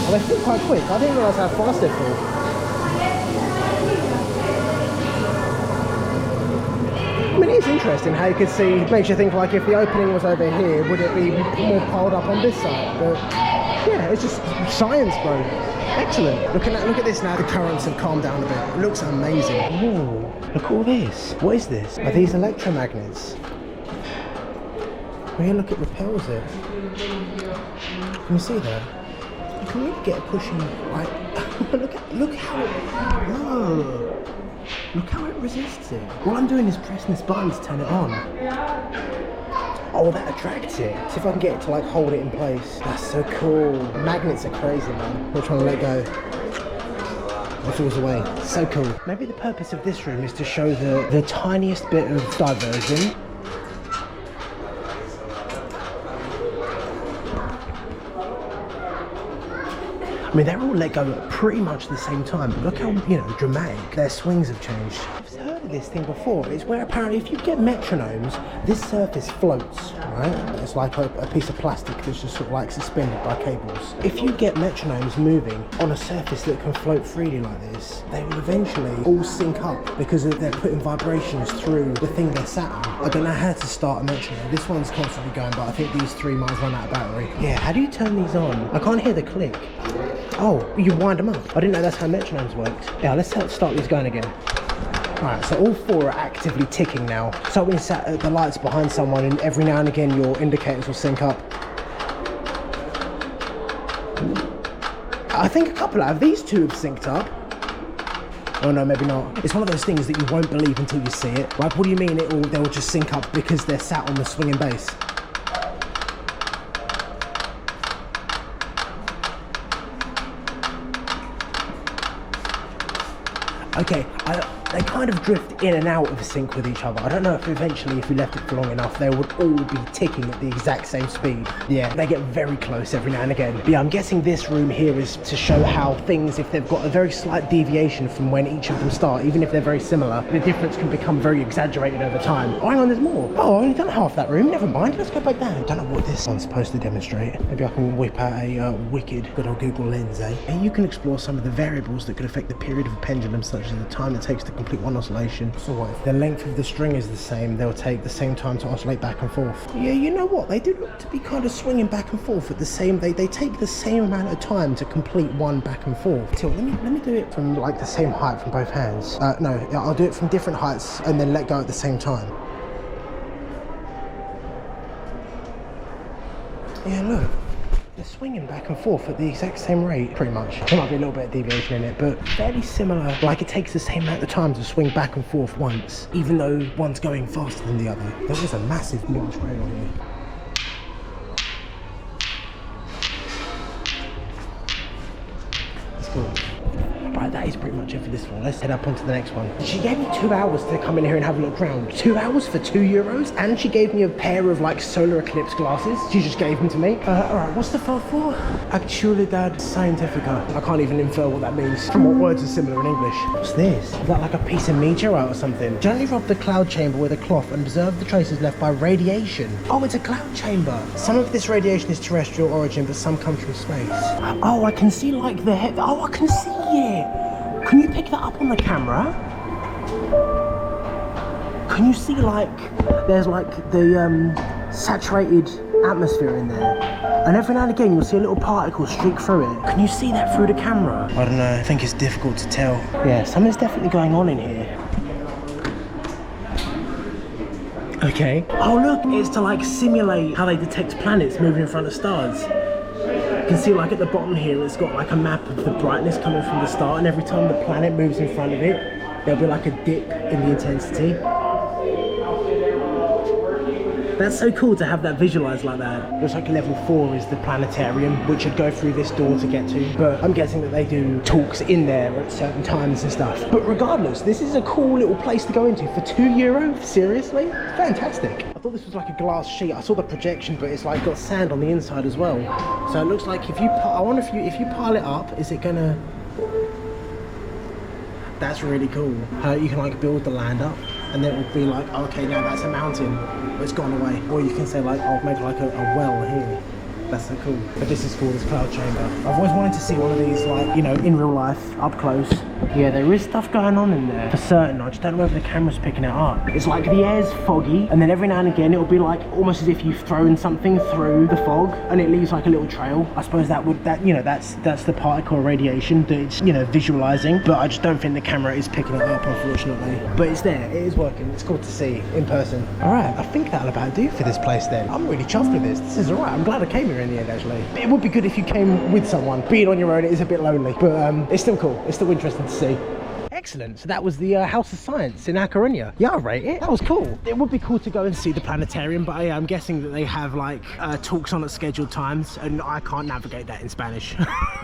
[SPEAKER 1] Well, they flew quite quick. I didn't realise how fast they flew. I mean, it's interesting how you could see, it makes you think like if the opening was over here, would it be more piled up on this side? But yeah, it's just science, bro. Excellent. Look at this now, the currents have calmed down a bit. It looks amazing. Ooh, look at all this. What is this? Are these electromagnets? Well, here, look, it repels it. Can you see that? You can really get a pushing, like, look how it, whoa. Look how it resists it. All I'm doing is pressing this button to turn it on. Oh, that attracts it. See if I can get it to like hold it in place. That's so cool. Magnets are crazy, man. We're trying to let go. It falls away. So cool. Maybe the purpose of this room is to show the tiniest bit of diversion. I mean, they're all let go at pretty much the same time, but look how, you know, dramatic their swings have changed. I've heard of this thing before. It's where apparently if you get metronomes, this surface floats, right? It's like a piece of plastic that's just sort of like suspended by cables. If you get metronomes moving on a surface that can float freely like this, they will eventually all sync up because they're putting vibrations through the thing they're sat on. I don't know how to start a metronome. This one's constantly going, but I think these 3 might run out of battery. Yeah, how do you turn these on? I can't hear the click. Oh, you wind them up. I didn't know that's how metronomes worked. Yeah, let's start these going again. Alright, so all 4 are actively ticking now. So when you sat at the lights behind someone, and every now and again your indicators will sync up. I think a couple out of these 2 have synced up. Oh no, maybe not. It's one of those things that you won't believe until you see it. Like, what do you mean they'll just sync up because they're sat on the swinging base? Okay, they kind of drift in and out of sync with each other. I don't know if eventually, if we left it for long enough, they would all be ticking at the exact same speed. Yeah, they get very close every now and again. But yeah, I'm guessing this room here is to show how things, if they've got a very slight deviation from when each of them start, even if they're very similar, the difference can become very exaggerated over time. Oh, hang on, there's more. Oh, I've only done half that room. Never mind, let's go back down. Don't know what this one's supposed to demonstrate. Maybe I can whip out a wicked good old Google lens, eh? And you can explore some of the variables that could affect the period of a pendulum, such as the time it takes to complete one oscillation. So what, if the length of the string is the same, they'll take the same time to oscillate back and forth. Yeah, you know what, they do look to be kind of swinging back and forth at the same, they take the same amount of time to complete one back and forth. So let me do it from like the same height from both hands. No, I'll do it from different heights and then let go at the same time. Yeah, look. They're swinging back and forth at the exact same rate, pretty much. There might be a little bit of deviation in it, but fairly similar. Like, it takes the same amount of time to swing back and forth once, even though one's going faster than the other. There is a massive launch rail here. That's cool. Right, that is pretty much it for this one. Let's head up onto the next one. She gave me 2 hours to come in here and have a look around. 2 hours for €2? And she gave me a pair of like solar eclipse glasses. She just gave them to me. Alright, what's the file for? Actualidad Scientifica. I can't even infer what that means from what words are similar in English. What's this? Is that like a piece of meteorite or something? Gently rub the cloud chamber with a cloth and observe the traces left by radiation. Oh, it's a cloud chamber. Some of this radiation is terrestrial origin, but some comes from space. Oh, I can see like the head. Oh, I can see it. Can you pick that up on the camera? Can you see like, there's like the saturated atmosphere in there. And every now and again you'll see a little particle streak through it. Can you see that through the camera? I don't know, I think it's difficult to tell. Yeah, something's definitely going on in here. Okay. Oh look, it's to like simulate how they detect planets moving in front of stars. You can see like at the bottom here, it's got like a map of the brightness coming from the star, and every time the planet moves in front of it, there'll be like a dip in the intensity. That's so cool to have that visualized like that. Looks like level 4 is the planetarium, which should go through this door to get to. But I'm guessing that they do talks in there at certain times and stuff. But regardless, this is a cool little place to go into for €2. Seriously? It's fantastic. I thought this was like a glass sheet. I saw the projection, but it's like got sand on the inside as well. So it looks like if you, I wonder if you pile it up, is it gonna? That's really cool. How you can like build the land up, and then it will be like, okay, now that's a mountain, but it's gone away. Or you can say like, I'll make like a well here. That's so cool. But this is called this cloud chamber. I've always wanted to see one of these, like, you know, in real life, up close. Yeah, there is stuff going on in there for certain. I just don't know if the camera's picking it up. It's like the air's foggy, and then every now and again it'll be like almost as if you've thrown something through the fog, and it leaves like a little trail. I suppose that's the particle radiation that it's, you know, visualizing. But I just don't think the camera is picking it up, unfortunately. But it's there. It is working. It's cool to see in person. All right, I think that'll about do for this place then. I'm really chuffed with this. This is all right. I'm glad I came here in the end, actually. It would be good if you came with someone. Being on your own, it is a bit lonely, but it's still cool. It's still interesting to see. Excellent. So that was the House of Science in A Coruña. Yeah, I'll rate it. That was cool. It would be cool to go and see the planetarium, but I'm guessing that they have like talks on at scheduled times, and I can't navigate that in Spanish.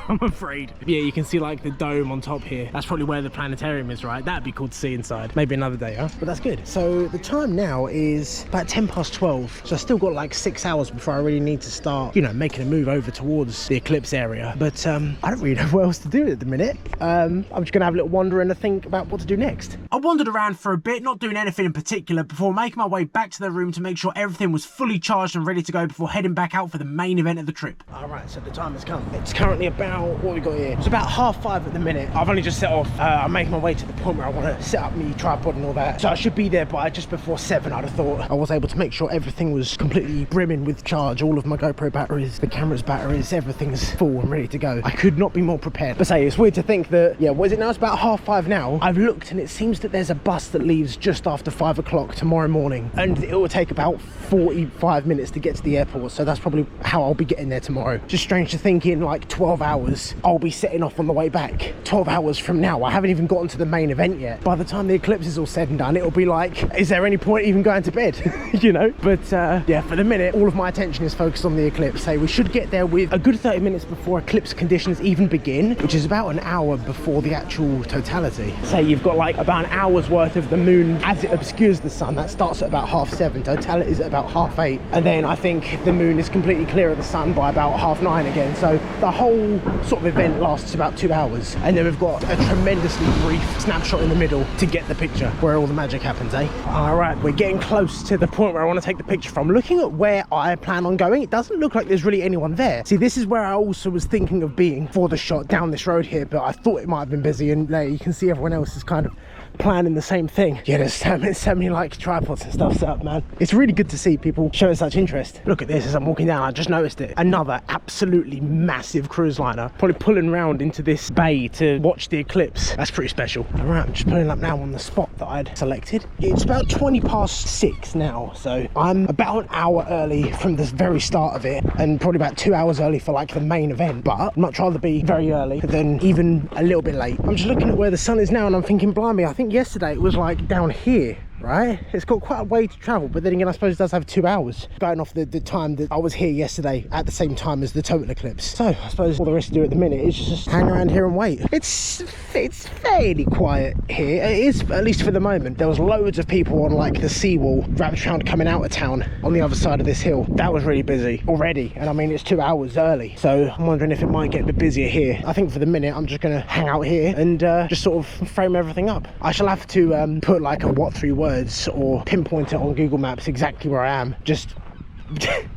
[SPEAKER 1] I'm afraid. Yeah, you can see like the dome on top here. That's probably where the planetarium is, right? That'd be cool to see inside. Maybe another day, huh? But that's good. So the time now is about 12:10. So I still got like 6 hours before I really need to start, you know, making a move over towards the Eclipse area. But I don't really know what else to do at the minute. I'm just gonna have a little wander and think about what to do next. I wandered around for a bit, not doing anything in particular, before making my way back to the room to make sure everything was fully charged and ready to go before heading back out for the main event of the trip. Alright, so the time has come. It's currently about, what we got here? It's about 5:30 at the minute. I've only just set off. I'm making my way to the point where I want to set up my tripod and all that. So I should be there by just before 7, I'd have thought. I was able to make sure everything was completely brimming with charge. All of my GoPro batteries, the camera's batteries, everything's full and ready to go. I could not be more prepared. But say, it's weird to think that, yeah, what is it now? It's about 5:30 now. I've looked and it seems that there's a bus that leaves just after 5 o'clock tomorrow morning, and it will take about 45 minutes to get to the airport, so that's probably how I'll be getting there tomorrow. Just strange to think in like 12 hours I'll be setting off on the way back. 12 hours from now. I haven't even gotten to the main event yet. By the time the eclipse is all said and done, it'll be like, is there any point even going to bed? You know? But yeah, for the minute all of my attention is focused on the eclipse. So we should get there with a good 30 minutes before eclipse conditions even begin, which is about an hour before the actual totality. So you've got like about an hour's worth of the moon as it obscures the sun. That starts at about 7:30. Totality is at about 8:30, and then I think the moon is completely clear of the sun by about 9:30 again. So the whole sort of event lasts about 2 hours, and then we've got a tremendously brief snapshot in the middle to get the picture where all the magic happens, eh? All right, we're getting close to the point where I want to take the picture from. Looking at where I plan on going, it doesn't look like there's really anyone there. See, this is where I also was thinking of being for the shot down this road here, but I thought it might have been busy, and there you can see everyone else is kind of planning the same thing. Yeah, there's so many like tripods and stuff set up, man. It's really good to see people showing such interest. Look at this as I'm walking down, I just noticed it. Another absolutely massive cruise liner, probably pulling around into this bay to watch the eclipse. That's pretty special. All right, I'm just pulling up now on the spot that I'd selected. It's about 6:20 now, so I'm about an hour early from the very start of it, and probably about 2 hours early for like the main event, but I'd much rather be very early than even a little bit late. I'm just looking at where the sun is now, and I'm thinking, blimey, I think yesterday it was like down here, right? It's got quite a way to travel, but then again I suppose it does have 2 hours going off the time that I was here yesterday at the same time as the total eclipse. So I suppose all there is to do at the minute is just hang around here and wait. It's fairly quiet here. It is, at least for the moment. There was loads of people on like the seawall wrapped around coming out of town on the other side of this hill. That was really busy already, and I mean it's 2 hours early, so I'm wondering if it might get a bit busier here. I think for the minute I'm just gonna hang out here and just sort of frame everything up. I shall have to put like a what 3 words or pinpoint it on Google Maps exactly where I am, just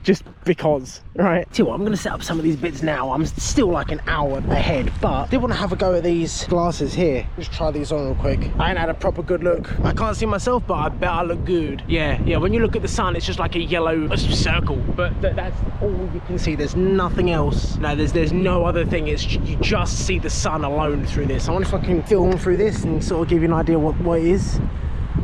[SPEAKER 1] just because, right? Tell you what, I'm gonna set up some of these bits now. I'm still like an hour ahead, but I did want to have a go at these glasses here. Just try these on real quick. I ain't had a proper good look. I can't see myself, but I bet I look good. Yeah, when you look at the sun, it's just like a yellow circle, but that's all you can see. There's nothing else. No, there's no other thing. It's you just see the sun alone through this. I wonder if I can film through this and sort of give you an idea what it is.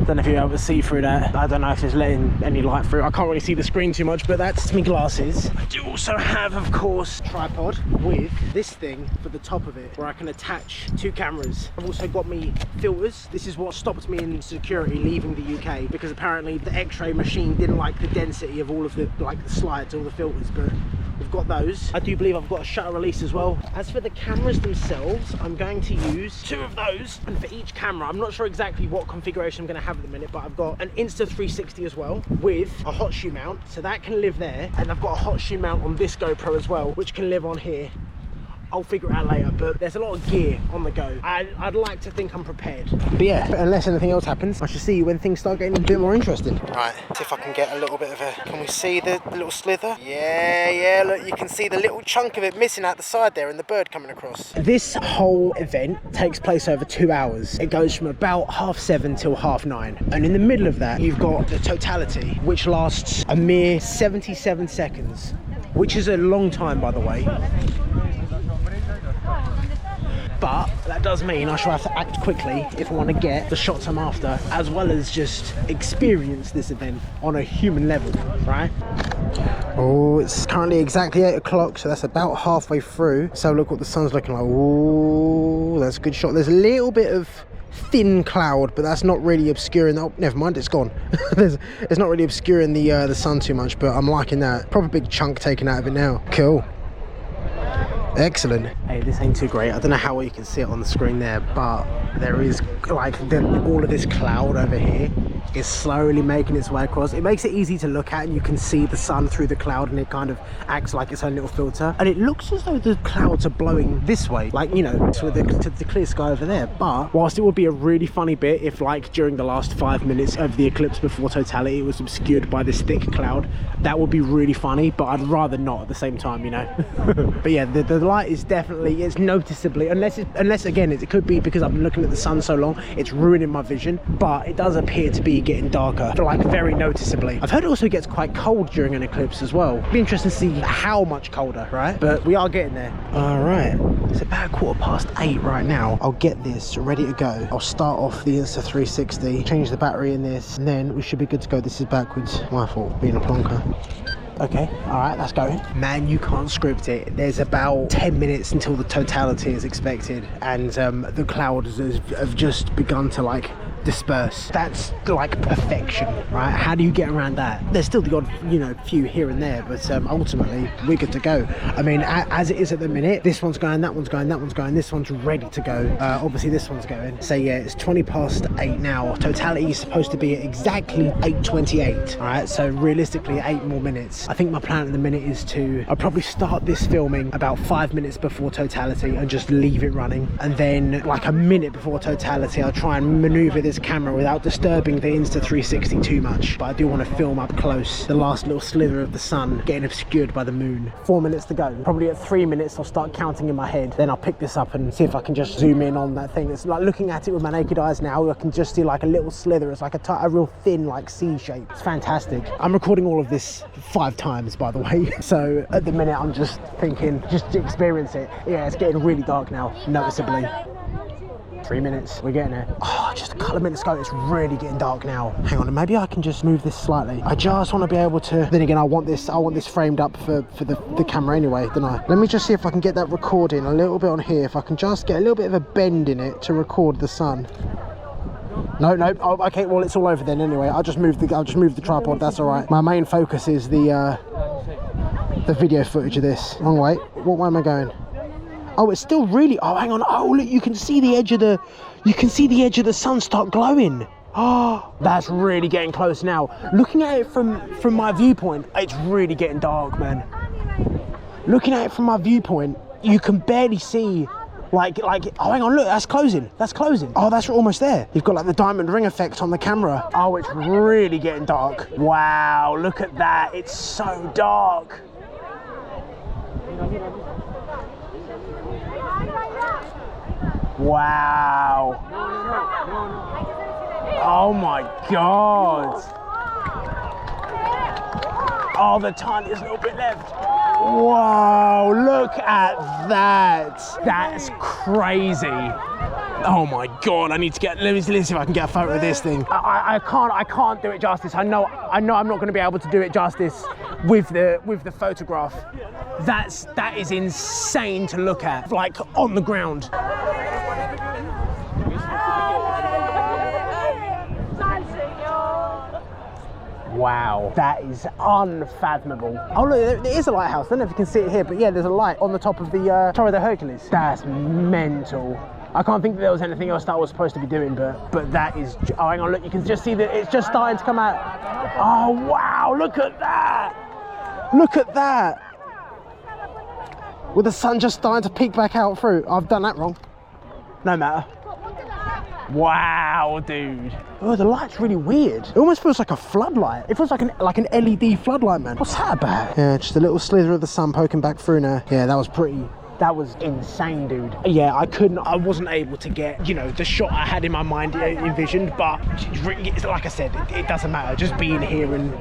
[SPEAKER 1] Don't know if you're able to see through that. I don't know if it's letting any light through. I can't really see the screen too much, but that's my glasses. I do also have, of course, a tripod with this thing for the top of it where I can attach 2 cameras. I've also got me filters. This is what stopped me in security leaving the UK, because apparently the X-ray machine didn't like the density of all of the slides, all the filters, but we've got those. I do believe I've got a shutter release as well. As for the cameras themselves, I'm going to use 2 of those, and for each camera, I'm not sure exactly what configuration I'm going to have at the minute, but I've got an Insta360 as well with a hot shoe mount, so that can live there, and I've got a hot shoe mount on this GoPro as well, which can live on here. I'll figure it out later, but there's a lot of gear on the go. I'd like to think I'm prepared. But yeah, unless anything else happens, I shall see you when things start getting a bit more interesting. Right, see if I can get a little bit of a... Can we see the little slither? Yeah, look, you can see the little chunk of it missing out the side there and the bird coming across. This whole event takes place over 2 hours. It goes from about 7:30 till 9:30. And in the middle of that, you've got the Totality, which lasts a mere 77 seconds, which is a long time, by the way. But that does mean I shall have to act quickly if I want to get the shots I'm after, as well as just experience this event on a human level, right? Oh, it's currently exactly 8 o'clock, so that's about halfway through. So look what the sun's looking like. Oh, that's a good shot. There's a little bit of thin cloud, but that's not really obscuring. Oh, never mind, it's gone. It's not really obscuring the sun too much, but I'm liking that. Proper big chunk taken out of it now. Cool. Excellent. Hey, this ain't too great. I don't know how well you can see it on the screen there, but there is like all of this cloud over here is slowly making its way across. It makes it easy to look at, and you can see the sun through the cloud, and it kind of acts like its own little filter. And it looks as though the clouds are blowing this way, like, you know, to the clear sky over there. But whilst it would be a really funny bit if, like, during the last 5 minutes of the eclipse before Totality, it was obscured by this thick cloud, that would be really funny, but I'd rather not at the same time, you know. But yeah, the light is definitely, it's noticeably, unless again, it could be because I'm looking at the sun so long, it's ruining my vision, but it does appear to be getting darker, like very noticeably. I've heard it also gets quite cold during an eclipse as well. Be interesting to see how much colder, right? But we are getting there. All right, it's about 8:15 right now. I'll get this ready to go. I'll start off the Insta360, change the battery in this, and then we should be good to go. This is backwards. My fault, being a plonker. Okay, all right, that's going. Man, you can't script it. There's about 10 minutes until the Totality is expected, and the clouds have just begun to, like, disperse. That's like perfection, right? How do you get around that? There's still the odd, you know, few here and there, but ultimately we're good to go. I mean, as it is at the minute, this one's going, that one's going, that one's going, this one's ready to go. Obviously this one's going. So yeah, it's 8:20 now. Totality is supposed to be at exactly 8:28. All right, so realistically 8 more minutes. I think my plan at the minute is I'll probably start this filming about 5 minutes before Totality and just leave it running, and then like a minute before Totality I'll try and maneuver this camera without disturbing the Insta360 too much. But I do want to film up close the last little slither of the sun getting obscured by the moon. 4 minutes to go. Probably at 3 minutes I'll start counting in my head, then I'll pick this up and see if I can just zoom in on that thing. It's like looking at it with my naked eyes now, I can just see like a little slither. It's like a real thin, like, C shape. It's fantastic. I'm recording all of this 5 times, by the way, so at the minute I'm just thinking, just to experience it. Yeah, it's getting really dark now, noticeably. 3 minutes, we're getting there. Oh, just a couple of minutes ago, it's really getting dark now. Hang on, maybe I can just move this slightly. I just want to be able to, then again, I want this framed up for the camera anyway, don't I? Let me just see if I can get that recording a little bit on here, if I can just get a little bit of a bend in it to record the sun. No, oh, okay, well, it's all over then anyway. I'll just move the tripod, that's all right. My main focus is the video footage of this. Wrong way, what way am I going? Oh, it's still really, oh, hang on. Oh, look, you can see the edge of the sun start glowing. Oh, that's really getting close now. Looking at it from my viewpoint, it's really getting dark, man. Looking at it from my viewpoint, you can barely see Like, oh, hang on, look, that's closing. That's closing. Oh, that's almost there. You've got like the diamond ring effect on the camera. Oh, it's really getting dark. Wow, look at that. It's so dark. Wow. Oh my God. Oh, the tiniest little bit left. Wow, look at that. That's crazy. Oh my God, I need to get, let me see if I can get a photo of this thing. I can't do it justice. I know I'm not going to be able to do it justice with the photograph. That is insane to look at, like on the ground. Wow, that is unfathomable. Oh look, there is a lighthouse. I don't know if you can see it here, but yeah, there's a light on the top of the Torre de Hercules. That's mental. I can't think that there was anything else that I was supposed to be doing, but that is, oh hang on, look, you can just see that it's just starting to come out. Oh wow, look at that. Look at that. With the sun just starting to peek back out through. I've done that wrong. No matter. Wow, dude. Oh, the light's really weird. It almost feels like a floodlight. It feels like an LED floodlight, man. What's that about? Yeah, just a little slither of the sun poking back through now. Yeah, that was pretty. That was insane, dude. Yeah, I wasn't able to get, you know, the shot I had in my mind envisioned, but like I said, it doesn't matter. Just being here and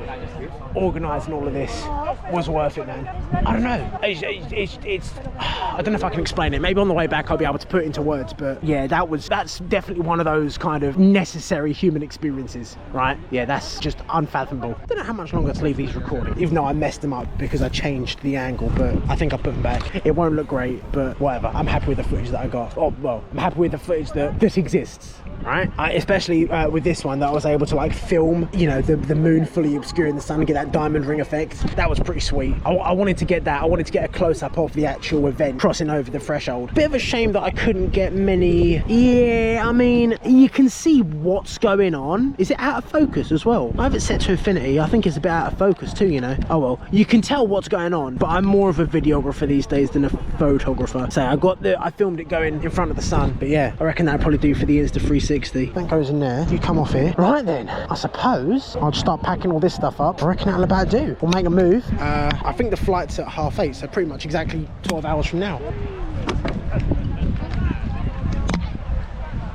[SPEAKER 1] organising all of this was worth it, man. I don't know. It's I don't know if I can explain it. Maybe on the way back I'll be able to put it into words, but yeah, that's definitely one of those kind of necessary human experiences, right? Yeah, that's just unfathomable. I don't know how much longer to leave these recording, even though I messed them up because I changed the angle, but I think I put them back. It won't look great, but whatever. I'm happy with the footage that I got. Oh, well, I'm happy with the footage that exists, right? Especially with this one, that I was able to like film, you know, the moon fully obscuring the sun and get that diamond ring effect. That was pretty sweet. I wanted to get that. I wanted to get a close-up of the actual event crossing over the threshold. Bit of a shame that I couldn't get many. Yeah, I mean, you can see what's going on. Is it out of focus as well? I have it set to infinity. I think it's a bit out of focus too, you know. Oh well, you can tell what's going on, but I'm more of a videographer these days than a photographer. So I filmed it going in front of the sun, but yeah, I reckon that'd probably do for the Insta 360. That goes in there. You come off here. Right then, I suppose I'll just start packing all this stuff up. I reckon that'll about do. We'll make a move. I think the flight's at 8:30, so pretty much exactly 12 hours from now.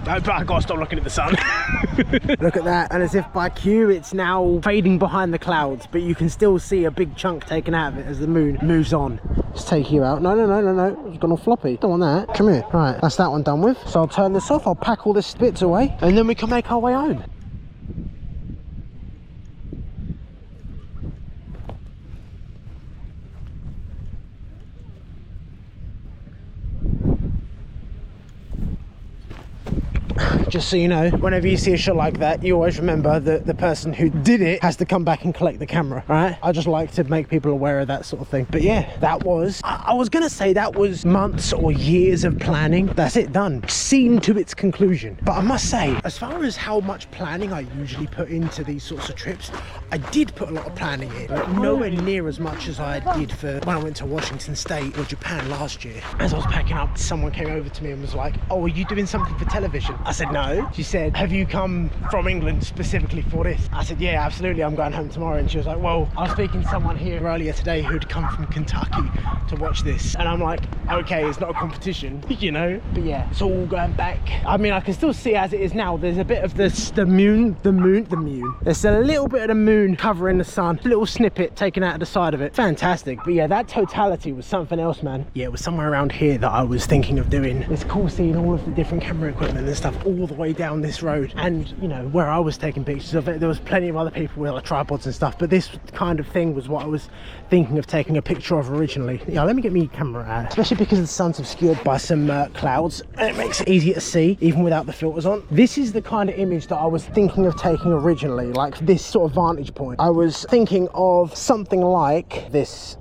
[SPEAKER 1] But I gotta stop looking at the sun. Look at that, and as if by cue, it's now fading behind the clouds, but you can still see a big chunk taken out of it as the moon moves on. Let's take you out. No, it's gone all floppy. Don't want that. Come here. Right, that's that one done with. So I'll turn this off, I'll pack all this bits away, and then we can make our way home. Just so you know, whenever you see a shot like that, you always remember that the person who did it has to come back and collect the camera, right? I just like to make people aware of that sort of thing. But yeah, that was, I was gonna say that was months or years of planning. That's it, done. Seen to its conclusion. But I must say, as far as how much planning I usually put into these sorts of trips, I did put a lot of planning in, but nowhere near as much as I did for when I went to Washington State or Japan last year. As I was packing up, someone came over to me and was like, oh, are you doing something for television? I said, no. She said, have you come from England specifically for this? I said, yeah, absolutely, I'm going home tomorrow. And she was like, well, I was speaking to someone here earlier today who'd come from Kentucky to watch this. And I'm like, okay, it's not a competition, you know? But yeah, it's all going back. I mean, I can still see as it is now, there's a bit of the moon. There's a little bit of the moon covering the sun, a little snippet taken out of the side of it. Fantastic. But yeah, that Totality was something else, man. Yeah, it was somewhere around here that I was thinking of doing. It's cool seeing all of the different camera equipment and stuff all the way down this road, and you know, where I was taking pictures of it, there was plenty of other people with like tripods and stuff, but this kind of thing was what I was thinking of taking a picture of originally. Yeah, let me get me camera out, especially because the sun's obscured by some clouds, and it makes it easier to see even without the filters on. This is the kind of image that I was thinking of taking originally, like this sort of vantage point. I was thinking of something like this,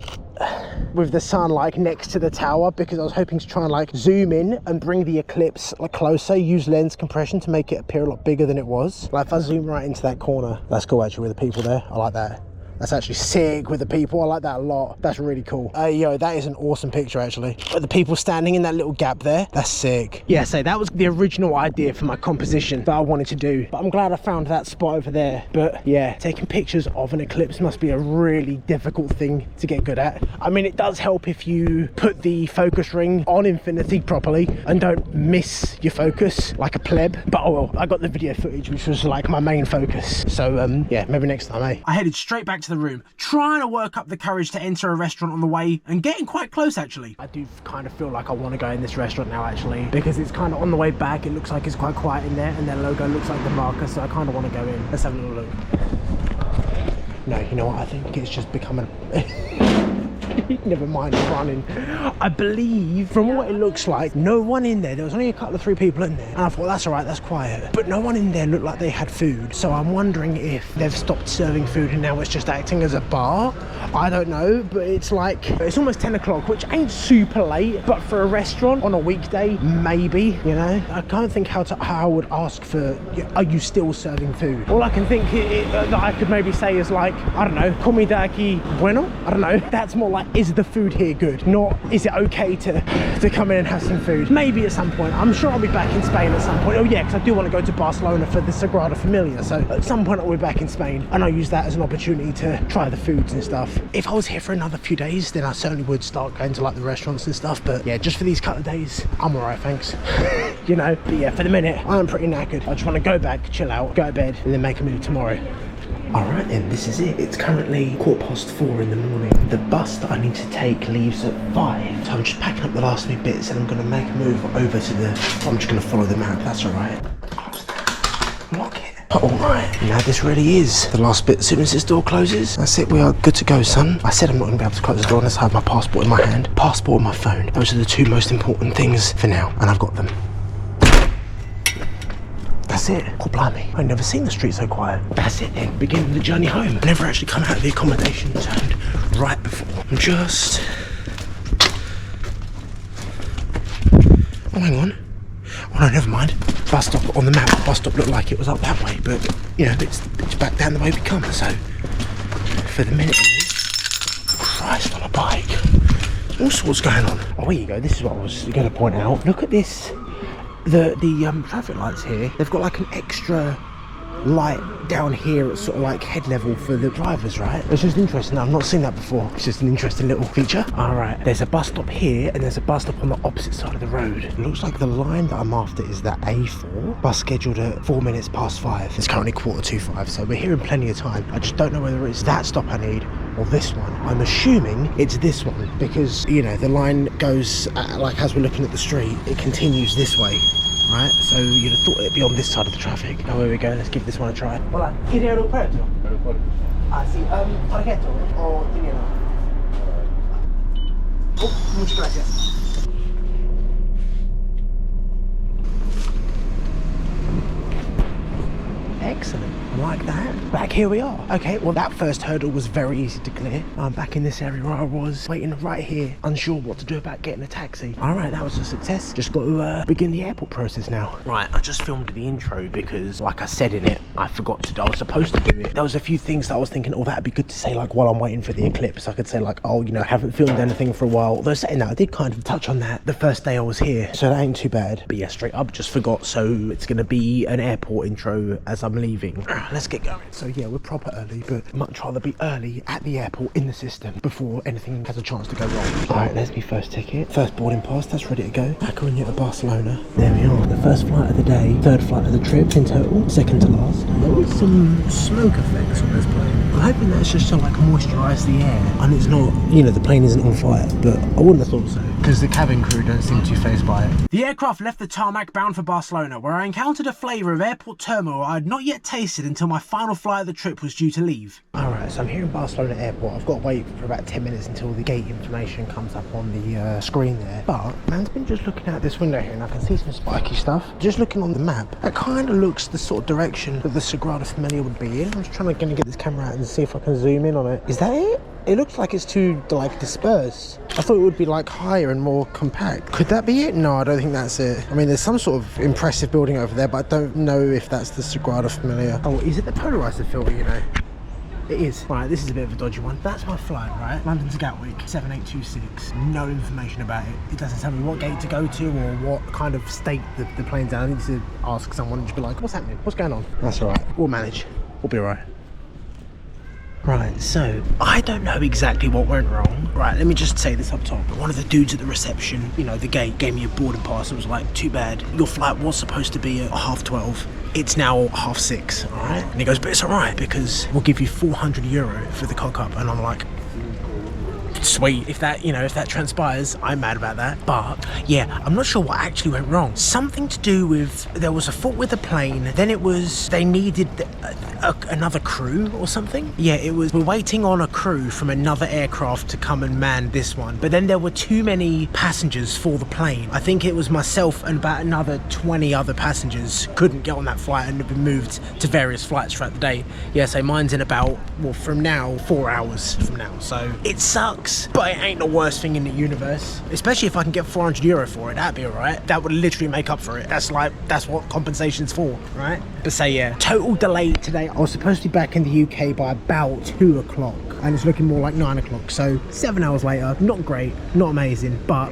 [SPEAKER 1] with the sun like next to the tower, because I was hoping to try and like zoom in and bring the eclipse like closer, use lens compression to make it appear a lot bigger than it was. Like if I zoom right into that corner, that's cool actually with the people there. I like that. That's actually sick with the people. I like that a lot. That's really cool. Yo, that is an awesome picture actually. With the people standing in that little gap there. That's sick. Yeah, so that was the original idea for my composition that I wanted to do. But I'm glad I found that spot over there. But yeah, taking pictures of an eclipse must be a really difficult thing to get good at. I mean, it does help if you put the focus ring on infinity properly and don't miss your focus like a pleb. But oh well, I got the video footage, which was like my main focus. So yeah, maybe next time, eh? I headed straight back to the room, trying to work up the courage to enter a restaurant on the way and getting quite close actually. I do kind of feel like I want to go in this restaurant now actually, because it's kind of on the way back. It looks like it's quite quiet in there and their logo looks like the marker, so I kind of want to go in. Let's have a little look. No, you know what? I think it's just becoming never mind running. I believe from what it looks like, no one in there. There was only a couple of 3 people in there, and I thought that's all right, that's quiet. But no one in there looked like they had food. So I'm wondering if they've stopped serving food and now it's just acting as a bar. I don't know, but it's like it's almost 10 o'clock, which ain't super late, but for a restaurant on a weekday, maybe, you know. I can't think how I would ask for, are you still serving food? All I can think that I could maybe say is like, I don't know, comida aquí bueno? I don't know. That's more like, is the food here good? Not, is it okay to come in and have some food? Maybe at some point. I'm sure I'll be back in Spain at some point. Oh yeah, because I do want to go to Barcelona for the Sagrada Familia. So at some point I'll be back in Spain and I'll use that as an opportunity to try the foods and stuff. If I was here for another few days, then I certainly would start going to like the restaurants and stuff. But yeah, just for these couple of days, I'm all right, thanks. You know, but yeah, for the minute, I'm pretty knackered. I just want to go back, chill out, go to bed, and then make a move tomorrow. Alright then, this is it. It's currently 4:15 in the morning. The bus that I need to take leaves at 5. So I'm just packing up the last few bits and I'm going to make a move over to the... I'm just going to follow the map, that's alright. Lock it. Alright, now this really is the last bit. As soon as this door closes, that's it, we are good to go, son. I said I'm not going to be able to close the door unless I have my passport in my hand. Passport and my phone. Those are the 2 most important things for now, and I've got them. That's it. Oh, blimey. I've never seen the street so quiet. That's it then. Beginning the journey home. I never actually come out of the accommodation zone right before. I'm just... Oh, hang on. Oh, no, never mind. Bus stop on the map. Bus stop looked like it was up that way, but, you know, it's back down the way we come, so... For the minute, at least... Christ, on a bike. All sorts going on. Oh, here you go. This is what I was going to point out. Look at this. The traffic lights here, they've got like an extra light down here at sort of like head level for the drivers, right? It's just interesting. I've not seen that before. It's just an interesting little feature. All right, there's a bus stop here and there's a bus stop on the opposite side of the road. It looks like the line that I'm after is that A4 bus scheduled at 5:04. It's currently 5:45, so we're here in plenty of time. I just don't know whether it's that stop I need or this one. I'm assuming it's this one because, you know, the line goes like as we're looking at the street, it continues this way. Right, so you'd have thought it'd be on this side of the traffic. Oh, here we go, let's give this one a try. Hola, ¿quiere aeropuerto? Aeropuerto. Ah, sí, tarjeto o dinero. Oh, muchas gracias. Excellent, I like that. Back here we are. Okay, well that first hurdle was very easy to clear. I'm back in this area where I was, waiting right here, unsure what to do about getting a taxi. All right, that was a success. Just got to begin the airport process now. Right, I just filmed the intro because, like I said in it, I forgot to, I was supposed to do it. There was a few things that I was thinking, oh, that'd be good to say like while I'm waiting for the eclipse. I could say like, oh, you know, haven't filmed anything for a while. Although saying that, I did kind of touch on that the first day I was here, so that ain't too bad. But yeah, straight up, just forgot. So it's gonna be an airport intro as I'm leaving. Let's get going. So yeah, we're proper early, but much rather be early at the airport in the system before anything has a chance to go wrong. All right, there's my first ticket. First boarding pass, that's ready to go. A Coruña to Barcelona. There we are, the first flight of the day, third flight of the trip in total, second to last. There was some smoke effects on this plane. I'm hoping that's just to like moisturise the air and it's not, you know, the plane isn't on fire, but I wouldn't have thought so because the cabin crew don't seem too fazed by it. The aircraft left the tarmac bound for Barcelona, where I encountered a flavour of airport turmoil I had not yet tasted until my final flight of the trip was due to leave. Alright, so I'm here in Barcelona Airport. I've got to wait for about 10 minutes until the gate information comes up on the screen there. But man's been just looking out this window here and I can see some spiky stuff. Just looking on the map, that kind of looks the sort of direction that the Sagrada Familia would be in. I'm just trying to get this camera out and see if I can zoom in on it. Is that it? It looks like it's too like dispersed. I thought it would be like higher and more compact. Could that be it? No, I don't think that's it. I mean, there's some sort of impressive building over there, but I don't know if that's the Sagrada Familia. Oh, is it the polarizer filter, you know? It is. Right, this is a bit of a dodgy one. That's my flight, right? London to Gatwick, 7826. No information about it. It doesn't tell me what gate to go to or what kind of state the plane's in. I need to ask someone and just be like, what's happening? What's going on? That's all right. We'll manage. We'll be all right. Right, so I don't know exactly what went wrong. Right, let me just say this up top. One of the dudes at the reception, you know, the gate, gave me a boarding pass and was like, too bad. Your flight was supposed to be at 12:30. It's now 6:30, all right? And he goes, but it's all right because we'll give you €400 for the cock up. And I'm like, sweet. If that transpires, I'm mad about that. But yeah, I'm not sure what actually went wrong. Something to do with, there was a fault with the plane, then it was they needed another crew or something. Yeah, it was, we're waiting on a crew from another aircraft to come and man this one, but then there were too many passengers for the plane. I think it was myself and about another 20 other passengers couldn't get on that flight and have been moved to various flights throughout the day. Yeah, so mine's in about, well, from now, 4 hours from now. So it sucks, but it ain't the worst thing in the universe, especially if I can get €400 for it. That'd be all right. That would literally make up for it. That's what compensation's for, right? But say yeah, total delay today. I was supposed to be back in the UK by about 2 o'clock and it's looking more like 9 o'clock. So 7 hours later, not great, not amazing, but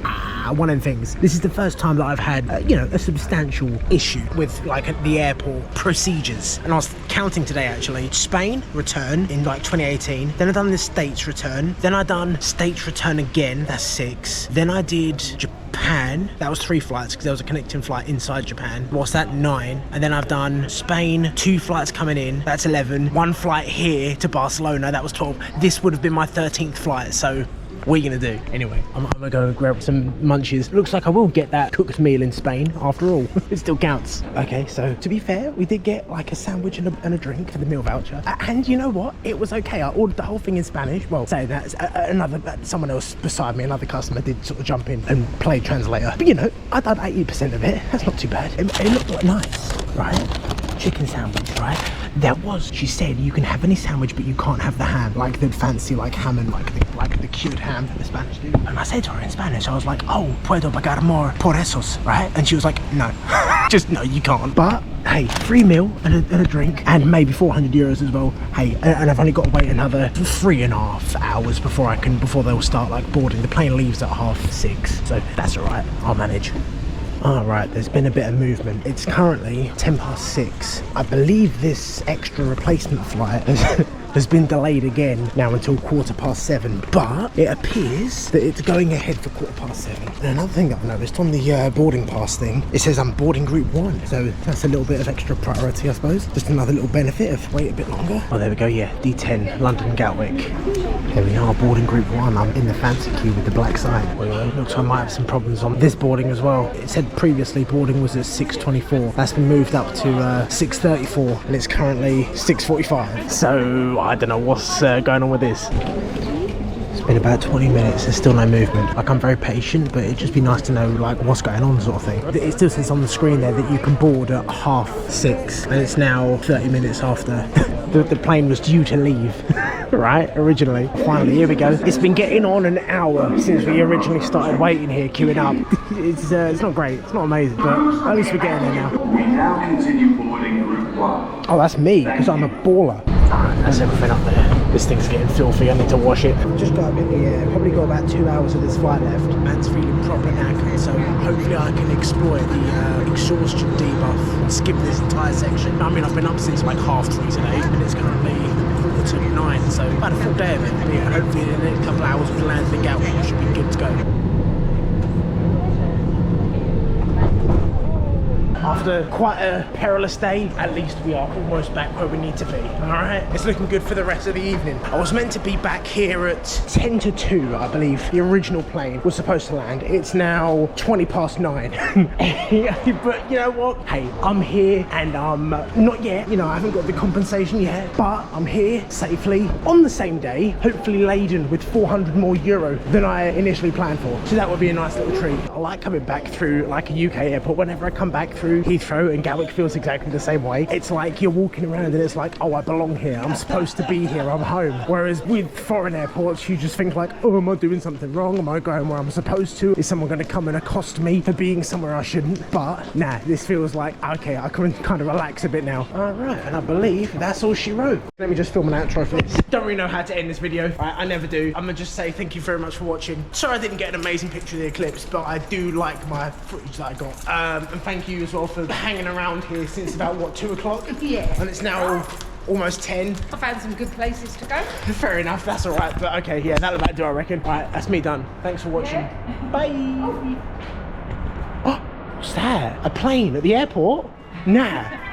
[SPEAKER 1] one of them things. This is the first time that I've had, a substantial issue with like the airport procedures. And I was counting today actually. Spain return in like 2018. Then I done the States return. Then I done States return again. That's 6. Then I did Japan. That was 3 flights because there was a connecting flight inside Japan. What's that? 9. And then I've done Spain, 2 flights coming in. That's 11. 1 flight here to Barcelona. That was 12. This would have been my 13th flight. So what are you gonna do? Anyway, I'm gonna go grab some munchies. Looks like I will get that cooked meal in Spain after all. It still counts. Okay, so to be fair, we did get like a sandwich and a drink for the meal voucher. And you know what? It was okay. I ordered the whole thing in Spanish. Well, say that someone else beside me, another customer, did sort of jump in and play translator. But I done 80% of it. That's not too bad. It looked like nice, right? Chicken sandwich, right? She said you can have any sandwich, but you can't have the ham, like the fancy like ham and like the cured ham that the Spanish do. And I said to her in Spanish, I was like, oh, puedo pagar more por esos, right? And she was like, no, just no, you can't. But hey, free meal and a drink and maybe €400 as well. Hey, and I've only got to wait another 3.5 hours before they'll start like boarding. The plane leaves at 6:30, so that's all right. I'll manage. Alright, there's been a bit of movement. It's currently 6:10. I believe this extra replacement flight has been delayed again now until 7:15, but it appears that it's going ahead for 7:15. And another thing that I've noticed on the boarding pass thing, it says I'm boarding group 1, so that's a little bit of extra priority, I suppose. Just another little benefit of wait a bit longer. Oh, there we go, yeah, D10, London Gatwick. Here we are, boarding group 1. I'm in the fancy queue with the black sign. Well, looks like I might have some problems on this boarding as well. It said previously boarding was at 6:24. That's been moved up to 6:34, and it's currently 6:45. So I don't know what's going on with this. It's been about 20 minutes, there's still no movement. Like, I'm very patient, but it'd just be nice to know like what's going on sort of thing. It still says on the screen there that you can board at 6:30, and it's now 30 minutes after the plane was due to leave. Right, originally. Finally, here we go. It's been getting on an hour since we originally started waiting here, queuing up. It's not great, it's not amazing, but at least we're getting there now.
[SPEAKER 3] We now continue boarding group 1.
[SPEAKER 1] Oh, that's me, because I'm a baller. Alright, that's everything up there. This thing's getting filthy, I need to wash it. Just got up in the air, probably got about 2 hours of this flight left. Man's feeling proper knackered, so hopefully I can exploit the exhaustion debuff and skip this entire section. I mean, I've been up since like 3:30 today, and it's currently 8:45, so about a full day of it. But yeah, hopefully in the next couple of hours we'll land the Gatwick, should be good to go. After quite a perilous day, at least we are almost back where we need to be. Alright, it's looking good for the rest of the evening. I was meant to be back here at 10 to 2, I believe. The original plane was supposed to land. It's now 9:20. But you know what? Hey, I'm here and I'm not yet, I haven't got the compensation yet, but I'm here safely on the same day, hopefully laden with €400 more than I initially planned for. So that would be a nice little treat. I like coming back through like a UK airport. Whenever I come back through through Heathrow, and Gatwick feels exactly the same way. It's like you're walking around and it's like, oh, I belong here. I'm supposed to be here. I'm home. Whereas with foreign airports, you just think like, oh, am I doing something wrong? Am I going where I'm supposed to? Is someone going to come and accost me for being somewhere I shouldn't? But nah, this feels like, okay, I can kind of relax a bit now. All right, and I believe that's all she wrote. Let me just film an outro for this. Don't really know how to end this video. I never do. I'm gonna just say thank you very much for watching. Sorry I didn't get an amazing picture of the eclipse, but I do like my footage that I got. And thank you as well for hanging around here since about, what, 2 o'clock?
[SPEAKER 4] Yeah.
[SPEAKER 1] And it's now almost 10.
[SPEAKER 4] I found some good places to go.
[SPEAKER 1] Fair enough, that's all right. But okay, yeah, that'll about do, I reckon. All right, that's me done. Thanks for watching.
[SPEAKER 4] Yeah.
[SPEAKER 1] Bye. Oh, what's that? A plane at the airport? Nah.